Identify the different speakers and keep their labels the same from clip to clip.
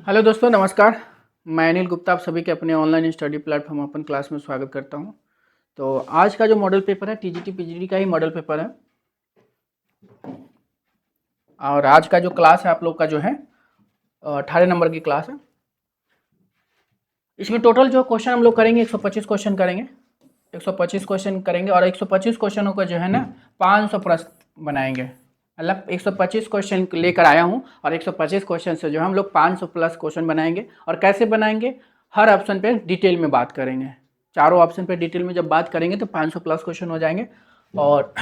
Speaker 1: Hello दोस्तों, नमस्कार। मैं अनिल गुप्ता आप सभी के अपने online study platform open class में स्वागत करता हूं। तो आज का जो मॉडल पेपर है टीजीटी पीजीटी का ही मॉडल पेपर है। और आज का जो क्लास है आप लोग का जो है 18 नंबर की क्लास है। इसमें टोटल जो क्वेश्चन हम लोग करेंगे 125 क्वेश्चन करेंगे। 125 क्वेश्चन करेंगे और 125 क्वेश्चनों का जो है ना 500 प्रश्न बनाएंगे। मतलब 125 क्वेश्चन लेकर आया हूं और 125 क्वेश्चन से जो हम लोग 500 प्लस क्वेश्चन बनाएंगे। और कैसे बनाएंगे, हर ऑप्शन पे डिटेल में बात करेंगे। चारों ऑप्शन पे डिटेल में जब बात करेंगे तो 500 प्लस क्वेश्चन हो जाएंगे। और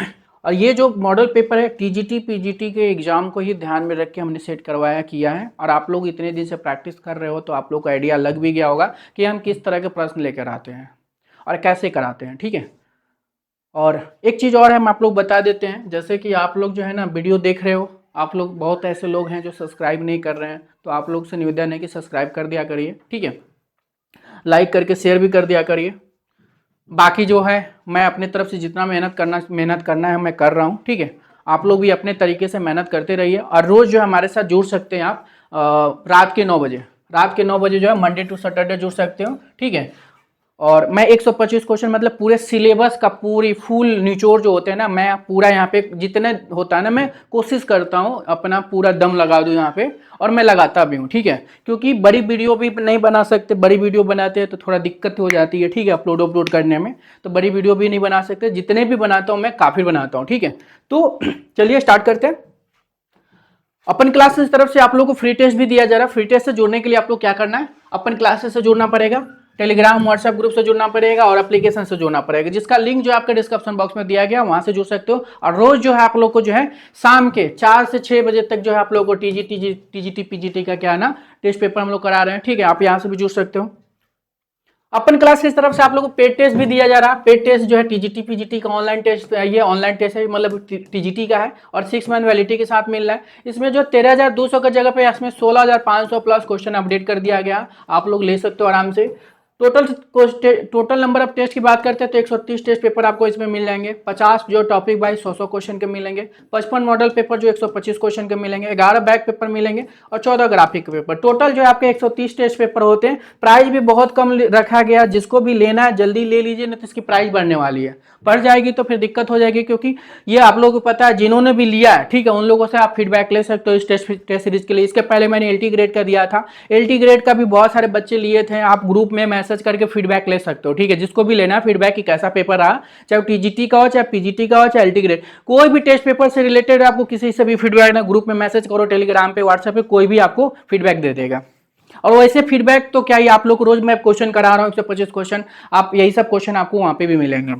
Speaker 1: ये जो मॉडल पेपर है टीजीटी पीजीटी के एग्जाम को ही ध्यान में रख के हमने सेट करवाया किया है। और आप लोग इतने दिन से प्रैक्टिस कर रहे हो तो आप लोग को आइडिया लग भी गया होगा कि हम किस तरह के प्रश्न लेकर आते हैं और कैसे कराते हैं। ठीक है। और एक चीज़ और है, हम आप लोग बता देते हैं, जैसे कि आप लोग जो है ना वीडियो देख रहे हो, आप लोग बहुत ऐसे लोग हैं जो सब्सक्राइब नहीं कर रहे हैं, तो आप लोग से निवेदन है कि सब्सक्राइब कर दिया करिए। ठीक है, लाइक करके शेयर भी कर दिया करिए। बाकी जो है मैं अपने तरफ से जितना मेहनत करना है मैं कर रहा हूँ। ठीक है, आप लोग भी अपने तरीके से मेहनत करते रहिए। और रोज़ जो हमारे साथ जुड़ सकते हैं आप रात के 9 बजे जो है मंडे टू सैटरडे जुड़ सकते हो। ठीक है। और मैं 125 क्वेश्चन मतलब पूरे सिलेबस का पूरी फुल निचोड़ जो होते हैं ना, मैं पूरा यहाँ पे जितने होता है ना मैं कोशिश करता हूँ अपना पूरा दम लगा दूँ यहाँ पे, और मैं लगाता भी हूँ। ठीक है, क्योंकि बड़ी वीडियो भी नहीं बना सकते, बड़ी वीडियो बनाते हैं तो थोड़ा दिक्कत हो जाती है। ठीक है, अपलोड करने में, तो बड़ी वीडियो भी नहीं बना सकते। जितने भी बनाता हूँ मैं काफ़ी बनाता हूँ। ठीक है, तो चलिए स्टार्ट करते हैं। अपन क्लासेस तरफ से आप लोग को फ्री टेस्ट भी दिया जा रहा है। फ्री टेस्ट से जुड़ने के लिए आप लोग क्या करना है, अपन क्लासेस से जुड़ना पड़ेगा, टेलीग्राम व्हाट्सएप ग्रुप से जुड़ना पड़ेगा और एप्लीकेशन से जुड़ना पड़ेगा, जिसका लिंक जो है आपके डिस्क्रिप्शन बॉक्स में दिया गया, वहां से जुड़ सकते हो। और रोज जो है आप लोग को जो है शाम के 4 से 6 बजे तक जो है आप लोग को टीजीटी पीजीटी का क्या है ना टेस्ट पेपर हम लोग करा रहे हैं। ठीक है, आप यहाँ से भी जुड़ सकते हो। अपन क्लास की तरफ से आप लोगों को पेड टेस्ट भी दिया जा रहा है। पेड टेस्ट जो है टीजीटी पीजीटी का ऑनलाइन टेस्ट, ये ऑनलाइन टेस्ट है, मतलब टीजीटी का है और 6 मंथ वैलिडिटी के साथ मिल रहा है। इसमें जो 13,200 की जगह पे इसमें 16,500 प्लस क्वेश्चन अपडेट कर दिया गया, आप लोग ले सकते हो आराम से। टोटल नंबर ऑफ टेस्ट की बात करते हैं तो 130 टेस्ट पेपर आपको इसमें मिल जाएंगे। 50 जो टॉपिक वाइज 100 क्वेश्चन के मिलेंगे, 55 मॉडल पेपर जो 125 क्वेश्चन के मिलेंगे, 11 बैक पेपर मिलेंगे और 14 ग्राफिक पेपर। टोटल जो आपके 130 टेस्ट पेपर होते हैं। प्राइस भी बहुत कम रखा गया, जिसको भी लेना है जल्दी ले लीजिए, नहीं तो इसकी प्राइस बढ़ने वाली है। बढ़ जाएगी तो फिर दिक्कत हो जाएगी, क्योंकि ये आप लोगों को पता है जिन्होंने भी लिया है। ठीक है, उन लोगों से आप फीडबैक ले सकते हो इस टेस्ट सीरीज के लिए। इसके पहले मैंने एलटी ग्रेड का दिया था, एलटी ग्रेड का भी बहुत सारे बच्चे लिए थे, आप ग्रुप में मैसेज करके फीडबैक ले सकते हो। ठीक है, जिसको भी लेना है फीडबैक कि कैसा पेपर रहा, चाहे टीजीटी का हो, चाहे पीजीटी का हो, चाहे एलटी ग्रेड, कोई भी टेस्ट पेपर से रिलेटेड आपको किसी से भी फीडबैक ना, ग्रुप में मैसेज करो, टेलीग्राम पे व्हाट्सएप पे, कोई भी आपको फीडबैक दे देगा। और वैसे फीडबैक तो क्या ही, आप लोग रोज मैं क्वेश्चन करा रहा हूँ 125 क्वेश्चन, आप यही सब क्वेश्चन आपको वहां पे भी मिलेंगे।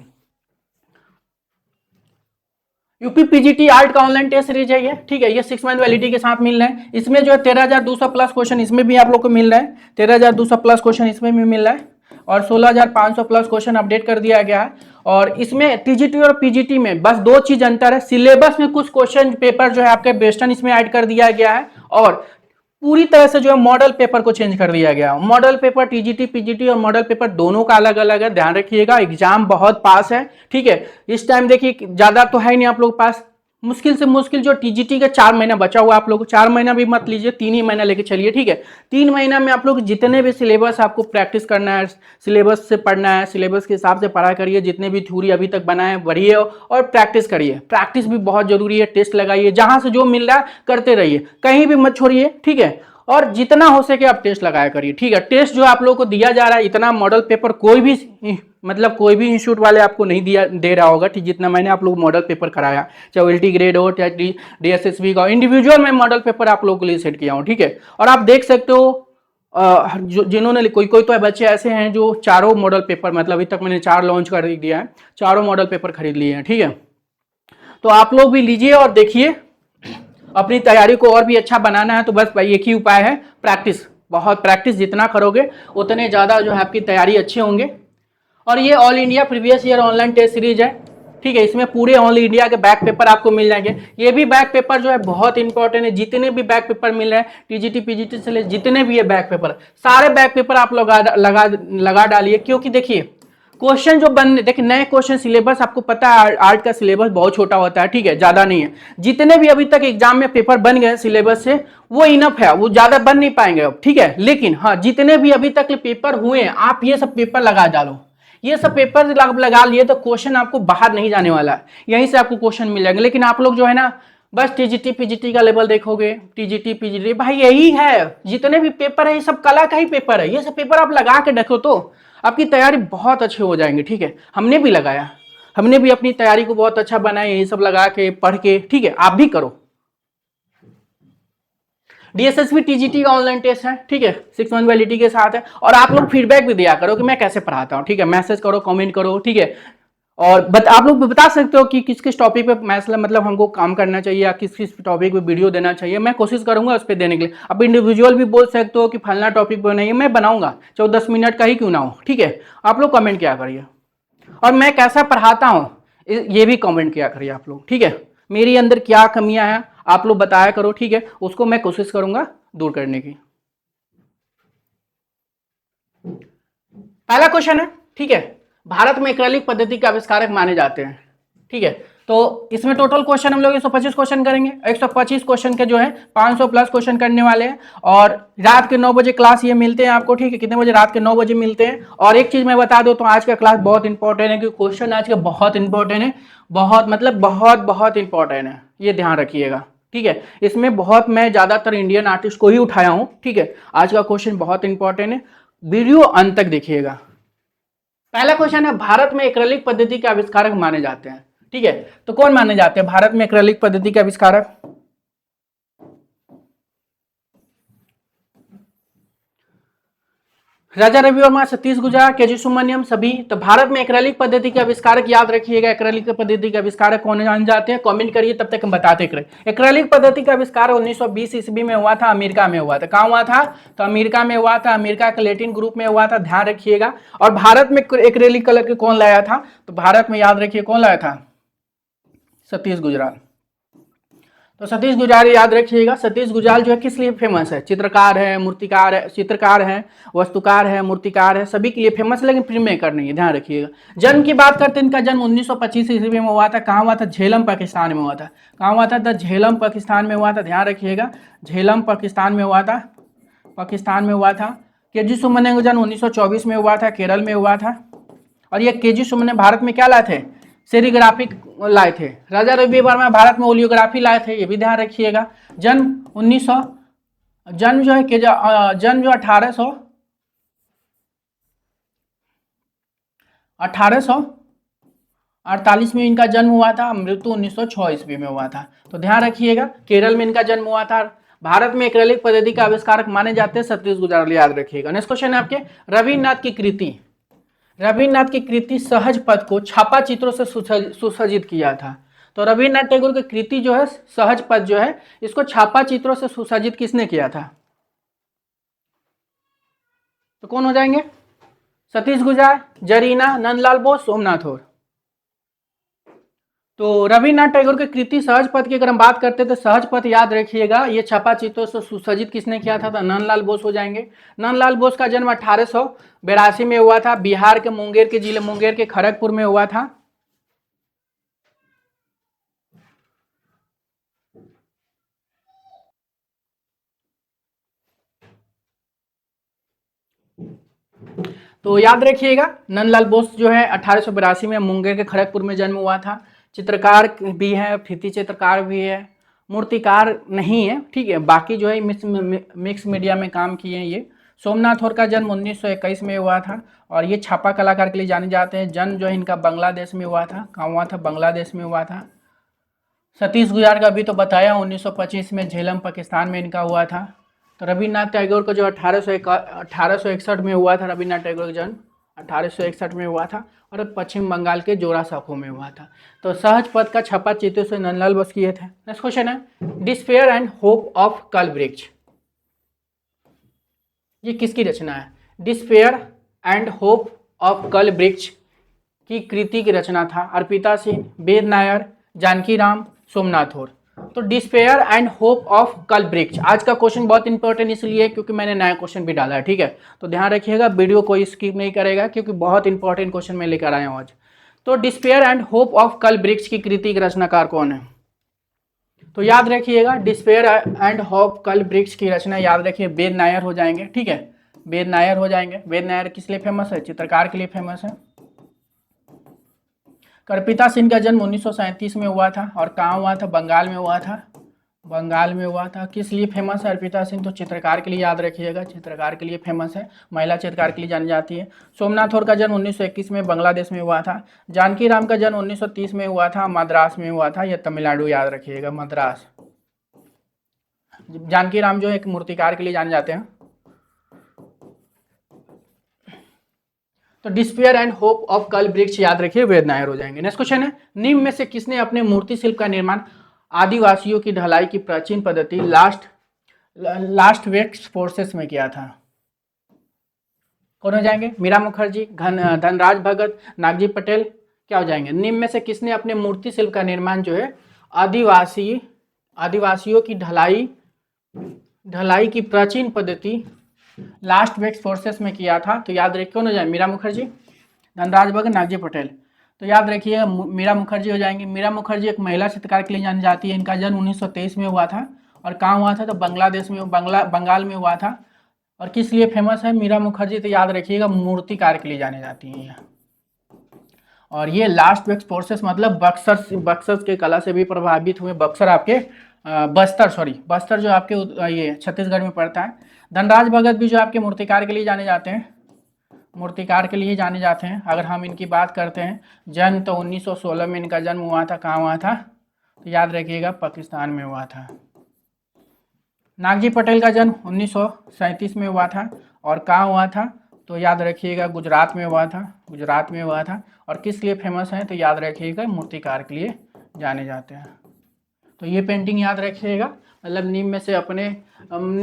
Speaker 1: यूपी पीजीटी आर्ट का ऑनलाइन टेस्ट सीरीज है ये। ठीक है, ये 6 मंथ वैलिडिटी के साथ मिल रहा है। इसमें जो है 13,200 प्लस क्वेश्चन इसमें भी आप लोग को मिल रहा है, 13,200 प्लस क्वेश्चन इसमें भी मिल रहा है और 16,500 प्लस क्वेश्चन अपडेट कर दिया गया है। और इसमें टीजीटी और पीजीटी में बस 2 चीज अंतर है, सिलेबस में कुछ क्वेश्चन पेपर जो है आपके वेस्टर्न इसमें ऐड कर दिया गया है, और पूरी तरह से जो है मॉडल पेपर को चेंज कर दिया गया। मॉडल पेपर टीजीटी पीजीटी और मॉडल पेपर दोनों का अलग अलग है, ध्यान रखिएगा। एग्जाम बहुत पास है। ठीक है, इस टाइम देखिए ज्यादा तो है नहीं आप लोग पास, मुश्किल से मुश्किल जो टीजीटी का 4 महीना बचा हुआ, आप लोग 4 महीना भी मत लीजिए, 3 ही महीना लेके चलिए। ठीक है, 3 महीना में आप लोग जितने भी सिलेबस आपको प्रैक्टिस करना है, सिलेबस से पढ़ना है, सिलेबस के हिसाब से पढ़ा करिए, जितने भी थ्योरी अभी तक बनाए बढ़िए और प्रैक्टिस करिए। प्रैक्टिस भी बहुत जरूरी है, टेस्ट लगाइए, जहां से जो मिल रहा है करते रहिए, कहीं भी मत छोड़िए। ठीक है, और जितना हो सके आप टेस्ट लगाया करिए। ठीक है, टेस्ट जो आप लोगों को दिया जा रहा है, इतना मॉडल पेपर कोई भी मतलब कोई भी इंस्टीट्यूट वाले आपको नहीं दे रहा होगा। ठीक, जितना मैंने आप लोग मॉडल पेपर कराया, चाहे एलटी ग्रेड हो, चाहे डीएसएसबी का, इंडिविजुअल मैं मॉडल पेपर आप लोगों के लिए सेट किया हूँ। ठीक है, और आप देख सकते हो जिन्होंने कोई तो बच्चे ऐसे हैं जो चारों मॉडल पेपर, मतलब अभी तक मैंने 4 लॉन्च कर दिया है, चारों मॉडल पेपर खरीद लिए हैं। ठीक है, तो आप लोग भी लीजिए और देखिए, अपनी तैयारी को और भी अच्छा बनाना है तो बस भाई एक ही उपाय है, प्रैक्टिस। बहुत प्रैक्टिस जितना करोगे उतने ज़्यादा जो है आपकी तैयारी अच्छे होंगे। और ये all India previous year online test series है। ठीक है, इसमें पूरे ऑल इंडिया के बैक पेपर आपको मिल जाएंगे। ये भी बैक पेपर जो है बहुत इंपॉर्टेंट है, जितने भी बैक पेपर मिल रहे हैं टीजीटी पीजीटी से ले, जितने भी ये बैक पेपर, सारे बैक पेपर आप लगा डालिए, क्योंकि देखिए क्वेश्चन जो बन देखिए, नए क्वेश्चन सिलेबस आपको पता है, आर्ट का सिलेबस बहुत छोटा होता है, ठीक है, ज्यादा नहीं है। जितने भी अभी तक एग्जाम में पेपर बन गए सिलेबस से वो इनफ है, वो ज्यादा बन नहीं पाएंगे अब, ठीक है। लेकिन हाँ, जितने भी अभी तक पेपर हुए हैं, आप ये सब पेपर लगा डालो, ये सब पेपर लगा लिए तो क्वेश्चन आपको बाहर नहीं जाने वाला है, यहीं से आपको क्वेश्चन मिल जाएंगे। लेकिन आप लोग जो है ना, बस टीजीटी पीजीटी का लेवल देखोगे, टीजीटी पीजीटी, भाई यही है, जितने भी पेपर है ये सब कला का ही पेपर है, ये सब पेपर आप लगा के देखो तो आपकी तैयारी बहुत अच्छे हो जाएंगे, ठीक है। हमने भी लगाया, हमने भी अपनी तैयारी को बहुत अच्छा बनाया, ये सब लगा के पढ़ के, ठीक है, आप भी करो। डीएसएसबी टीजीटी का ऑनलाइन टेस्ट है, ठीक है, 6 मंथ वैलिडिटी के साथ है। और आप लोग फीडबैक भी दिया करो कि मैं कैसे पढ़ाता हूँ, ठीक है, मैसेज करो, कमेंट करो, ठीक है। और आप लोग बता सकते हो कि किस किस टॉपिक पे मतलब हमको काम करना चाहिए या किस किस टॉपिक पे वीडियो देना चाहिए, मैं कोशिश करूंगा उस पर देने के लिए। आप इंडिविजुअल भी बोल सकते हो कि फलना टॉपिक पे बनाइए, मैं बनाऊंगा, 14 मिनट का ही क्यों ना हो, ठीक है। आप लोग कमेंट किया करिए, और मैं कैसा पढ़ाता हूँ ये भी कमेंट किया करिए आप लोग, ठीक है। मेरी अंदर क्या कमियां हैं आप लोग बताया करो, ठीक है, उसको मैं कोशिश करूंगा दूर करने की। पहला क्वेश्चन है, ठीक है, भारत में एक्रेलिक पद्धति के आविष्कारक माने जाते हैं, ठीक है। तो इसमें टोटल क्वेश्चन हम लोग 125 क्वेश्चन करेंगे, 125 क्वेश्चन के जो है 500 प्लस क्वेश्चन करने वाले हैं। और रात के 9 बजे क्लास ये मिलते हैं आपको, ठीक है, कितने बजे? रात के 9 बजे मिलते हैं। और एक चीज मैं बता दूं तो आज का क्लास बहुत इंपॉर्टेंट है, क्योंकि क्वेश्चन आज के बहुत इंपॉर्टेंट है, बहुत मतलब बहुत बहुत इंपॉर्टेंट है, ये ध्यान रखिएगा, ठीक है। इसमें बहुत मैं ज्यादातर इंडियन आर्टिस्ट को ही उठाया हूं, ठीक है। आज का क्वेश्चन बहुत इंपॉर्टेंट है, वीडियो अंत तक देखिएगा। पहला क्वेश्चन है, भारत में एक्रेलिक पद्धति के आविष्कारक माने जाते हैं, ठीक है। तो कौन माने जाते हैं भारत में एक्रेलिक पद्धति के आविष्कारक? राजा रवि वर्मा, सतीश गुजराल, केजी सुब्रमण्यम, सभी। तो भारत में एक्रेलिक पद्धति के आविष्कारक याद रखिएगा, एक्रेलिक पद्धति के आविष्कारक कौन जान जाते हैं, कमेंट करिए, तब तक हम बताते हैं। एक्रेलिक पद्धति का आविष्कार 1920 ईस्वी में हुआ था, अमेरिका में हुआ था। कहाँ हुआ था? तो अमेरिका में हुआ था, अमेरिका के लैटिन ग्रुप में हुआ था, ध्यान रखिएगा। और भारत में एक्रेलिक कलर के कौन लाया था? तो भारत में याद रखिए कौन लाया था? सतीश गुजराल। तो सतीश गुजराल याद रखिएगा। सतीश गुजराल जो है किस लिए फेमस है? चित्रकार है, मूर्तिकार है, चित्रकार है, वस्तुकार है, मूर्तिकार है, सभी के लिए फेमस है, लेकिन फिल्म मेकर नहीं है, ध्यान रखिएगा। जन्म की बात करते हैं, इनका जन्म 1925 ईस्वी में हुआ था। कहाँ हुआ था? झेलम पाकिस्तान में हुआ था। कहाँ हुआ था? झेलम पाकिस्तान में हुआ था, ध्यान रखिएगा, झेलम पाकिस्तान में हुआ था, पाकिस्तान में हुआ था। केजी सुब्रमण्यम का जन्म 1924 में हुआ था, केरल में हुआ था। और ये केजी सुब्रमण्यम भारत में क्या लाए थे? सेरिग्राफी लाए थे। राजा रवि वर्मा भारत में ओलियोग्राफी लाए थे, ये भी ध्यान रखिएगा। जन्म 1900, जन्म जो है जन्म जो 1848 में इनका जन्म हुआ था, मृत्यु 1906 ईस्वी में हुआ था। तो ध्यान रखिएगा, केरल में इनका जन्म हुआ था। भारत में एक्रेलिक पद्धति का आविष्कारक माने जाते हैं सतीश गुजराल, याद रखिएगा। नेक्स्ट क्वेश्चन है आपके, रविन्द्रनाथ की कृति, रविन्द्रनाथ की कृति सहज पद को छापा चित्रों से सुसज्जित किया था। तो रविन्द्रनाथ टैगोर की कृति जो है सहज पद जो है, इसको छापा चित्रों से सुसज्जित किसने किया था? तो कौन हो जाएंगे? सतीश गुजराल, जरीना, नंदलाल बोस, सोमनाथ और। तो रविन्द्रनाथ टैगोर की कृति सहज पद की अगर हम बात करते हैं तो सहज पद याद रखिएगा, ये छापा चित्रों से सुसज्जित किसने किया था? तो नंदलाल बोस हो जाएंगे। नंदलाल बोस का जन्म 1882 में हुआ था, बिहार के मुंगेर के जिले, मुंगेर के खड़गपुर में हुआ था। तो याद रखिएगा, नंदलाल बोस जो है 1882 में मुंगेर के खड़गपुर में जन्म हुआ था। चित्रकार भी है, फीती चित्रकार भी है, मूर्तिकार नहीं है, ठीक है, बाकी जो है मिक्स मीडिया में काम किए हैं ये। सोमनाथ और का जन्म 1921 में हुआ था, और ये छापा कलाकार के लिए जाने जाते हैं। जन्म जो है इनका बांग्लादेश में हुआ था। कहाँ हुआ था? बांग्लादेश में हुआ था। सतीश गुजराल का अभी तो बताया 1925 में झेलम पाकिस्तान में इनका हुआ था। तो रविन्द्रनाथ टैगोर को जो 1861 में हुआ था, रविन्द्रनाथ टैगोर का जन्म 1861 में हुआ था, और पश्चिम बंगाल के जोरासांको में हुआ था। तो सहज पद का छपा चित्रों से नंदलाल बोस किए थे। नेक्स्ट क्वेश्चन है, डिस्पेयर एंड होप ऑफ कलवृक्ष, ये किसकी रचना है? डिस्पेयर एंड होप ऑफ कलवृक्ष की कृति की रचना था अर्पिता सिंह, वेद नायर, जानकी राम, सोमनाथ और। तो डिस्पेयर एंड होप ऑफ कल्ब्रिक्ट, आज का क्वेश्चन बहुत इंपॉर्टेंट इसलिए क्योंकि मैंने नया क्वेश्चन भी डाला है, ठीक है। तो ध्यान रखिएगा, वीडियो कोई स्किप नहीं करेगा क्योंकि बहुत इंपॉर्टेंट क्वेश्चन मैं लेकर आया हूँ आज। तो डिस्पेयर एंड होप ऑफ कल्ब्रिक्ट की कृति के रचनाकार कौन है? तो याद रखिएगा, डिस्पेयर एंड होप कल्ब्रिक्ट की रचना याद रखिए वेद नायर हो जाएंगे, ठीक है। वेद नायर हो जाएंगे। वेद नायर किस लिए फेमस है? चित्रकार के लिए फेमस है। कर्पिता सिंह का जन्म 1937 में हुआ था और कहाँ हुआ था? बंगाल में हुआ था। बंगाल में हुआ था। किस लिए फेमस है अर्पिता सिंह? तो चित्रकार के लिए याद रखिएगा, चित्रकार के लिए फेमस है, महिला चित्रकार के लिए जानी जाती है। सोमनाथ और का जन्म 1921 में बांग्लादेश में हुआ था। जानकी राम का जन्म 1930 में हुआ था, मद्रास में हुआ था, यह तमिलनाडु याद रखिएगा, मद्रास। जानकी राम जो है एक मूर्तिकार के लिए जाने जाते हैं। तो डिस्पेयर एंड होप ऑफ कल्ब्रिक्ट याद रखिए, वेद नायर हो जाएंगे। नेक्स्ट क्वेश्चन है, निम्न में से किसने अपने मूर्ति शिल्प का निर्माण आदिवासियों की ढलाई की प्राचीन पद्धति लास्ट वेक्स फोर्सेस में किया था? कौन हो जाएंगे? मीरा मुखर्जी, धनराज भगत, नागजी पटेल, क्या हो जाएंगे? निम्न में से किसने अपने मूर्ति शिल्प का निर्माण जो है आदिवासियों की ढलाई की प्राचीन पद्धति लास्ट वेक्स फोर्सेस में किया था? तो याद रखिए कौन हो जाए? मीरा मुखर्जी, धनराज भगत, नागजी पटेल। तो याद रखिए मीरा मुखर्जी हो जाएंगे। मीरा मुखर्जी एक महिला चित्रकार के लिए जानी जाती है। इनका जन्म 1923 में हुआ था और कहाँ हुआ था? तो बांग्लादेश में, बंगाल में हुआ था। और किस लिए फेमस है मीरा मुखर्जी? तो याद रखिएगा मूर्तिकार के लिए जानी जाती है। और ये लास्ट वेक्स फोर्सेस मतलब बक्सर के कला से भी प्रभावित हुए। बक्सर आपके बस्तर जो आपके ये छत्तीसगढ़ में पड़ता है। धनराज भगत भी जो आपके मूर्तिकार के लिए जाने जाते हैं, मूर्तिकार के लिए जाने जाते हैं। अगर हम इनकी बात करते हैं, जन्म तो 1916 में इनका जन्म हुआ था। कहाँ हुआ था? तो याद रखिएगा पाकिस्तान में हुआ था। नागजी पटेल का जन्म 1937 में हुआ था और कहाँ हुआ था? तो याद रखिएगा गुजरात में हुआ था, गुजरात में हुआ था। और किस लिए फेमस है? तो याद रखिएगा मूर्तिकार के लिए जाने जाते हैं। तो ये पेंटिंग याद रखिएगा, मतलब निम्न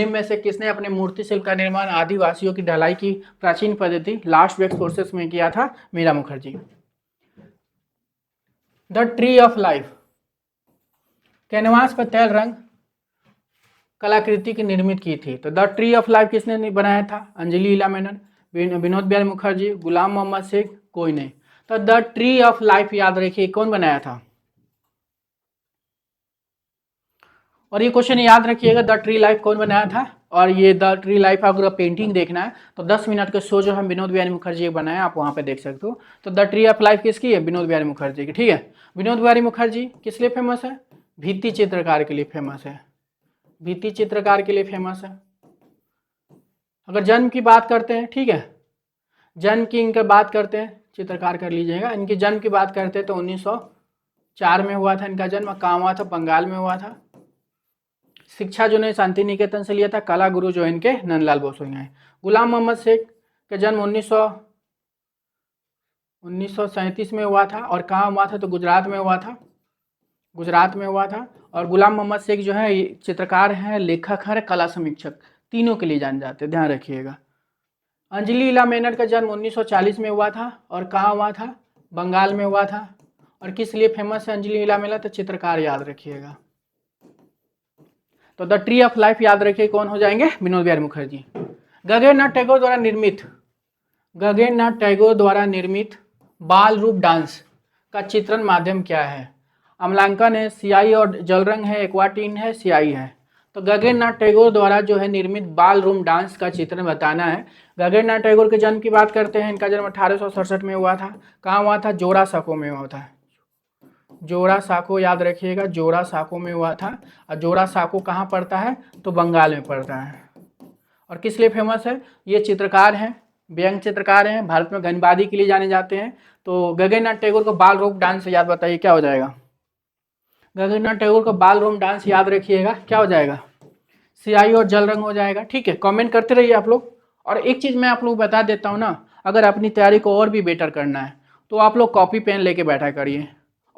Speaker 1: में से किसने अपने मूर्ति शिल्प का निर्माण आदिवासियों की ढलाई की प्राचीन पद्धति लास्ट वेक्स फोर्सेस में किया था? Meera Mukherjee. The tree of life, canvas पर तैल रंग कलाकृति की निर्मित की थी। तो द ट्री ऑफ लाइफ किसने बनाया था? अंजलि लीला मेनन, विनोद बिहारी मुखर्जी, गुलाम मोहम्मद शेख, कोई नहीं। तो द ट्री ऑफ लाइफ याद रखिए कौन बनाया था? और ये क्वेश्चन याद रखिएगा, द ट्री लाइफ कौन बनाया था? और ये द ट्री लाइफ अगर पेंटिंग देखना है तो 10 मिनट का शो जो है विनोद बिहारी मुखर्जी बनाया, आप वहाँ पे देख सकते हो। तो द ट्री ऑफ लाइफ किसकी है? विनोद बिहारी मुखर्जी की, ठीक है। विनोद बिहारी मुखर्जी किस लिए फेमस है? भित्ति चित्रकार के लिए फेमस है, भित्ति चित्रकार के लिए फेमस है। अगर जन्म की बात करते हैं, ठीक है, जन्म की इनका बात करते हैं, चित्रकार कर लीजिएगा। इनके जन्म की बात करते हैं तो 1904 में हुआ था इनका जन्म। कहाँ हुआ था? बंगाल में हुआ था। शिक्षा जो ने शांति निकेतन से लिया था। कला गुरु जो इनके नंदलाल बोसोई हैं। गुलाम मोहम्मद शेख का जन्म 1937 में हुआ था और कहाँ हुआ था? तो गुजरात में हुआ था, गुजरात में हुआ था। और गुलाम मोहम्मद शेख जो है चित्रकार हैं, लेखक हैं, कला समीक्षक, तीनों के लिए जाने जाते हैं, ध्यान रखिएगा। अंजलि लीला मेनन का जन्म 1940 में हुआ था और कहाँ हुआ था? बंगाल में हुआ था। और किस लिए फेमस है अंजलि लीला मेनन? तो चित्रकार याद रखिएगा। तो द ट्री ऑफ लाइफ याद रखिए कौन हो जाएंगे? विनोद बिहारी मुखर्जी। गगननाथ टैगोर द्वारा निर्मित बाल रूप डांस का चित्रण माध्यम क्या है? अमलांकन है, सियाही और जल रंग है, एक्वाटीन है, सियाही है। तो गगननाथ टैगोर द्वारा जो है निर्मित बाल रूप डांस का चित्रण बताना है। गगननाथ टैगोर के जन्म की बात करते हैं, इनका जन्म 1867 में हुआ था। कहाँ हुआ था? जोड़ा साको में हुआ था। जोड़ा साको याद रखिएगा, जोड़ा साको में हुआ था। और जोड़ा साको कहाँ पड़ता है? तो बंगाल में पड़ता है। और किस लिए फेमस है? ये चित्रकार हैं, व्यंग चित्रकार हैं, भारत में घनबादी के लिए जाने जाते हैं। तो गगननाथ टैगोर को बाल रूप डांस याद बताइए क्या हो जाएगा? गगननाथ टैगोर को बाल रूप डांस याद रखिएगा, क्या हो जाएगा? सियाही और जल रंग हो जाएगा, ठीक है। कमेंट करते रहिए आप लोग। और एक चीज़ मैं आप लोग बता देता हूँ ना, अगर अपनी तैयारी को और भी बेटर करना है तो आप लोग कॉपी पेन लेके बैठा करिए।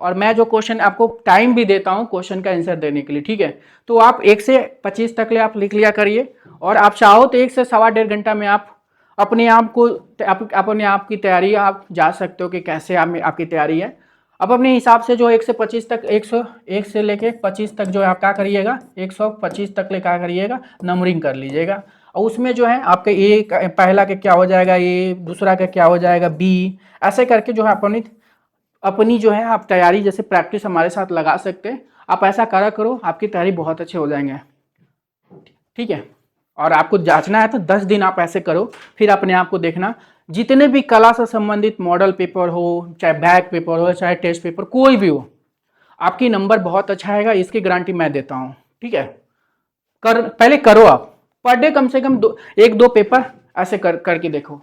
Speaker 1: और मैं जो क्वेश्चन आपको टाइम भी देता हूँ क्वेश्चन का आंसर देने के लिए, ठीक है। तो आप 1 से 25 तक ले आप लिख लिया करिए। और आप चाहो तो 1 से सवा डेढ़ घंटा में आप अपने आप की तैयारी आप जा सकते हो कि कैसे आपकी तैयारी है। अब अपने हिसाब से जो 1 से 25 तक 101 से लेके 25 तक जो है आप क्या करिएगा 125 तक ले क्या करिएगा नंबरिंग कर लीजिएगा। और उसमें जो है आपका ए पहला का क्या हो जाएगा ए, दूसरा का क्या हो जाएगा बी, ऐसे करके जो है अपनी अपनी जो है आप तैयारी जैसे प्रैक्टिस हमारे साथ लगा सकते हैं। आप ऐसा करा करो, आपकी तैयारी बहुत अच्छे हो जाएंगे। ठीक है, और आपको जांचना है तो 10 दिन आप ऐसे करो, फिर अपने आप को देखना जितने भी कला से संबंधित मॉडल पेपर हो, चाहे बैक पेपर हो, चाहे टेस्ट पेपर कोई भी हो, आपकी नंबर बहुत अच्छा आएगा, इसकी गारंटी मैं देता हूँ। ठीक है, पहले करो आप पर डे कम से कम 1-2 पेपर ऐसे करके देखो।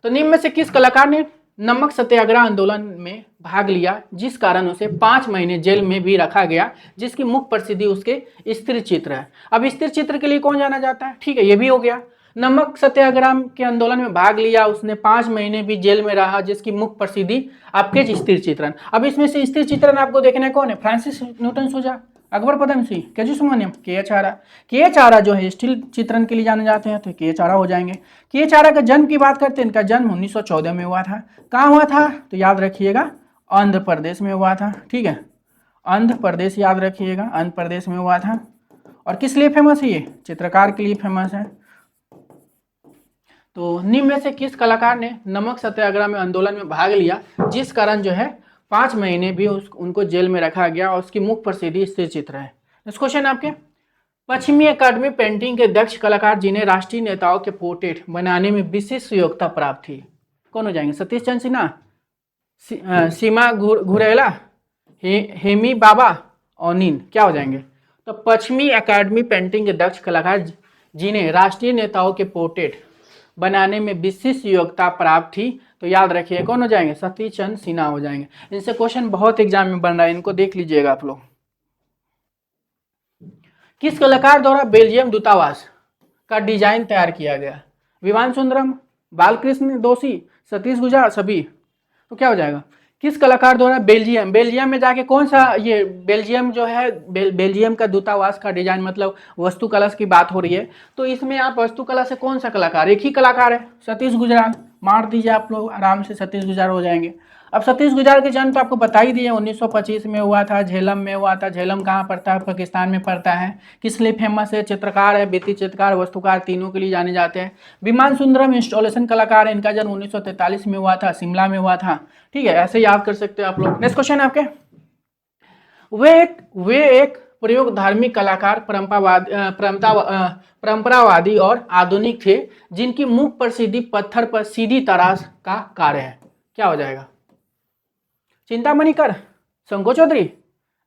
Speaker 1: तो निम्न में से किस कलाकार ने नमक सत्याग्रह आंदोलन में भाग लिया जिस कारण उसे 5 महीने जेल में भी रखा गया, जिसकी मुख्य प्रसिद्धि उसके स्त्री चित्र है। अब स्त्री चित्र के लिए कौन जाना जाता है? ठीक है, ये भी हो गया। नमक सत्याग्रह के आंदोलन में भाग लिया, उसने 5 महीने भी जेल में रहा, जिसकी मुख्य प्रसिद्धि आपके स्त्री चित्रण। अब इसमें से स्त्री चित्रण आपको देखना कौन है? फ्रांसिस न्यूटन सूजा, अकबर पदमसी, केजू सुब्रमण्यम, के.एच. आरा। के.एच. आरा जो है स्टील चित्रण के लिए जाने जाते हैं, तो के.एच. आरा हो जाएंगे। के.एच. आरा का जन्म की बात करते हैं, इनका जन्म 1914 में हुआ था। कहाँ हुआ था? तो याद रखिएगा आंध्र प्रदेश में हुआ था। ठीक है, आंध्र प्रदेश याद रखिएगा, आंध्र प्रदेश में हुआ था। और किस लिए फेमस है? ये चित्रकार के लिए फेमस है। तो निम्न में से किस कलाकार ने नमक सत्याग्रह में आंदोलन में भाग लिया जिस कारण जो है 5 महीने भी उनको जेल में रखा गया, और उसकी मुख्य प्रसिद्धि स्त्री चित्र है। नेक्स्ट क्वेश्चन आपके, पश्चिमी अकादमी पेंटिंग के दक्ष कलाकार जिन्हें राष्ट्रीय नेताओं के पोर्ट्रेट बनाने में विशेष योग्यता प्राप्त थी, कौन हो जाएंगे? सतीश चंद्र सिन्हा, सीमा घुरेला, हेमी बाबा, और नीन, क्या हो जाएंगे? तो पश्चिमी अकादमी पेंटिंग के दक्ष कलाकार जिन्हें राष्ट्रीय नेताओं के पोर्ट्रेट बनाने में विशेष योग्यता प्राप्त थी, तो याद रखिए कौन हो जाएंगे? सतीश चंद्र सिन्हा हो जाएंगे। इनसे क्वेश्चन बहुत एग्जाम में बन रहा है, इनको देख लीजिएगा आप लोग। किस कलाकार द्वारा बेल्जियम दूतावास का डिजाइन तैयार किया गया? विमान सुंदरम, बालकृष्ण दोषी, सतीश गुजार, सभी। तो क्या हो जाएगा? किस कलाकार द्वारा बेल्जियम में जाके कौन सा ये बेल्जियम जो है बेल्जियम का दूतावास का डिजाइन, मतलब वस्तुकला की बात हो रही है, तो इसमें आप वस्तुकला से कौन सा कलाकार? एक ही कलाकार है, सतीश गुजराल। मार दीजिए आप लोग आराम से, सतीश गुजराल हो जाएंगे। अब सतीश गुजराल के जन्म तो आपको बता ही दिए, 1925 में हुआ था, झेलम में हुआ था। झेलम कहाँ पड़ता है? पाकिस्तान में पड़ता है। किस लिए फेमस है? चित्रकार है, भित्ति चित्रकार, वस्तुकार, तीनों के लिए जाने जाते हैं। विमान सुंदरम इंस्टॉलेशन कलाकार है, इनका जन्म 1943 में हुआ था, शिमला में हुआ था। ठीक है, ऐसे याद कर सकते हो आप लोग। नेक्स्ट क्वेश्चन आपके, वे एक प्रयोग धार्मिक कलाकार, परंपरावादी और आधुनिक थे, जिनकी मुख्य प्रसिद्धि पत्थर पर सीधी तराश का कार्य है। क्या हो जाएगा? चिंतामणि कर, शंको चौधरी,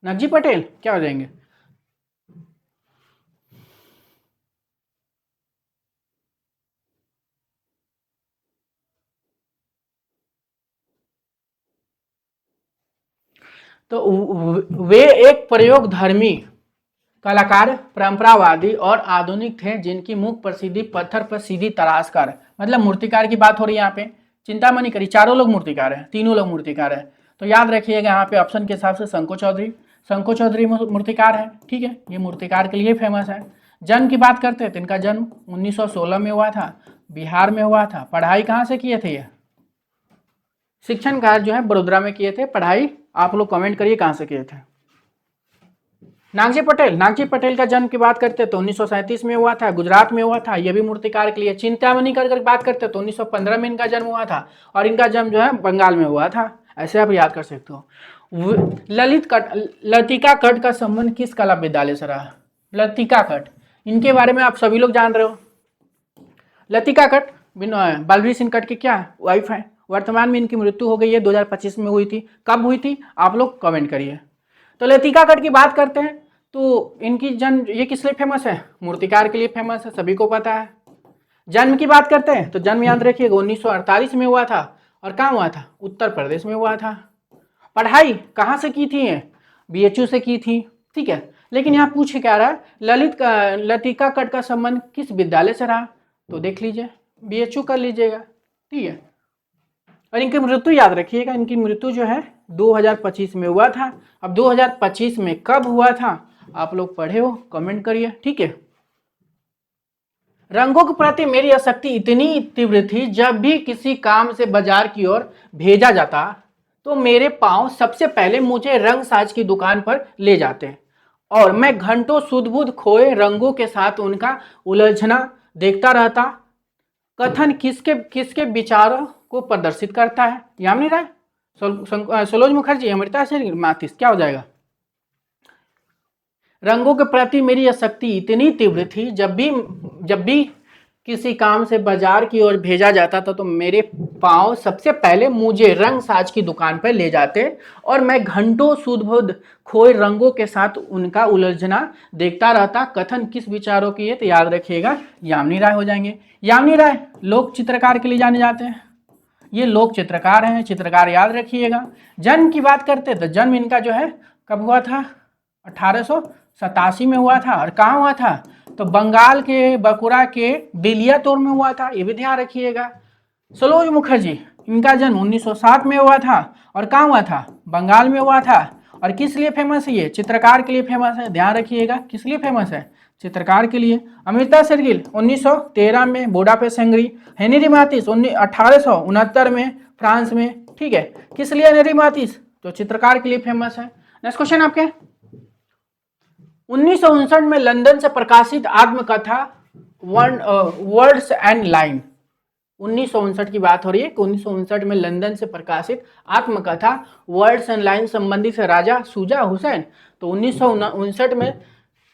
Speaker 1: नकजी पटेल, क्या हो जाएंगे? तो वे एक प्रयोगधर्मी कलाकार, परंपरावादी और आधुनिक थे, जिनकी मुख्य प्रसिद्धि पत्थर पर सीधी तराश कर, मतलब मूर्तिकार की बात हो रही है यहाँ पे। चिंतामणि करी, चारों लोग मूर्तिकार है, तीनों लोग मूर्तिकार है। तो याद रखिएगा यहाँ पे ऑप्शन के हिसाब से शंको चौधरी मूर्तिकार है। ठीक है, ये मूर्तिकार के लिए फेमस है। जन्म की बात करते हैं तो इनका जन्म 1916 में हुआ था, बिहार में हुआ था। पढ़ाई कहाँ से किए थे? ये शिक्षण कार्य जो है बड़ोदरा में किए थे। पढ़ाई आप लोग कमेंट करिए कहाँ से किए थे। नागजी पटेल का जन्म की बात करते हैं तो 1937 में हुआ था, गुजरात में हुआ था। यह भी मूर्तिकार के लिए। चिंतामणि कर बात करते हैं तो 1915 में इनका जन्म हुआ था, और इनका जन्म जो है बंगाल में हुआ था। ऐसे आप याद कर सकते हो। लतिका कट का संबंध किस कला विद्यालय से रहा? लतिका कट, इनके बारे में आप सभी लोग जान रहे हो। लतिका कट बलबीर सिंह कट की क्या वाइफ है। वर्तमान में इनकी मृत्यु हो गई है, 2025 में हुई थी। कब हुई थी आप लोग कमेंट करिए। तो लतिका कट की बात करते हैं तो इनकी जन्म, ये किस लिए फेमस है? मूर्तिकार के लिए फेमस है, सभी को पता है। जन्म की बात करते हैं तो जन्म याद रखिएगा 1948 में हुआ था, और कहाँ हुआ था? उत्तर प्रदेश में हुआ था। पढ़ाई कहाँ से की थी? बीएचयू से की थी। ठीक है, लेकिन यहाँ पूछ क्या रहा है, लतिका कट का संबंध किस विद्यालय से रहा? तो देख लीजिए, बीएचयू कर लीजिएगा। ठीक है, और इनकी मृत्यु याद रखिएगा, इनकी मृत्यु जो है 2025 में हुआ था। अब 2025 में कब हुआ था आप लोग पढ़े हो, कमेंट करिए। ठीक है, रंगों के प्रति मेरी आसक्ति इतनी तीव्र थी, जब भी किसी काम से बाजार की ओर भेजा जाता तो मेरे पाँव सबसे पहले मुझे रंग साज की दुकान पर ले जाते हैं और मैं घंटों सुध बुध खोए रंगों के साथ उनका उलझना देखता रहता। कथन किसके किसके विचारों को प्रदर्शित करता है? यामिनी राय, सलोज मुखर्जी, अमृता शेर, मातिस, क्या हो जाएगा? रंगों के प्रति मेरी आसक्ति इतनी तीव्र थी, जब भी किसी काम से बाजार की ओर भेजा जाता था तो मेरे पांव सबसे पहले मुझे रंग साज की दुकान पर ले जाते और मैं घंटों सुध-बुध खोए रंगों के साथ उनका उलझना देखता रहता। कथन किस विचारों की है? तो याद रखिएगा यामिनी राय हो जाएंगे। यामिनी राय लोक चित्रकार के लिए जाने जाते हैं, ये लोक चित्रकार हैं, चित्रकार याद रखिएगा। जन्म की बात करते हैं तो जन्म इनका जो है कब हुआ था? 1887 में हुआ था। और कहाँ हुआ था? तो बंगाल के बकुरा के बेलियातोड़ में हुआ था, ये भी ध्यान रखिएगा। सलोज मुखर्जी, इनका जन्म 1907 में हुआ था और कहाँ हुआ था? बंगाल में हुआ था। और किस लिए फेमस है? ये चित्रकार के लिए फेमस है, ध्यान रखिएगा किस लिए फेमस है? चित्रकार के लिए। अमृता शेरगिल 1913 में बुडापेस्ट हंगरी। हेनरी मातिस 1869 में फ्रांस में। ठीक है, किस लिए हेनरी मातिस? तो चित्रकार के लिए फेमस है। नेक्स्ट क्वेश्चन आपके 1959 में लंदन से प्रकाशित आत्मकथा वर्ड्स एंड लाइन। 1959 की बात हो रही है कि 1959 में लंदन से प्रकाशित आत्मकथा वर्ड्स एंड लाइन संबंधित से राजा शुजा हुसैन। तो 1959 में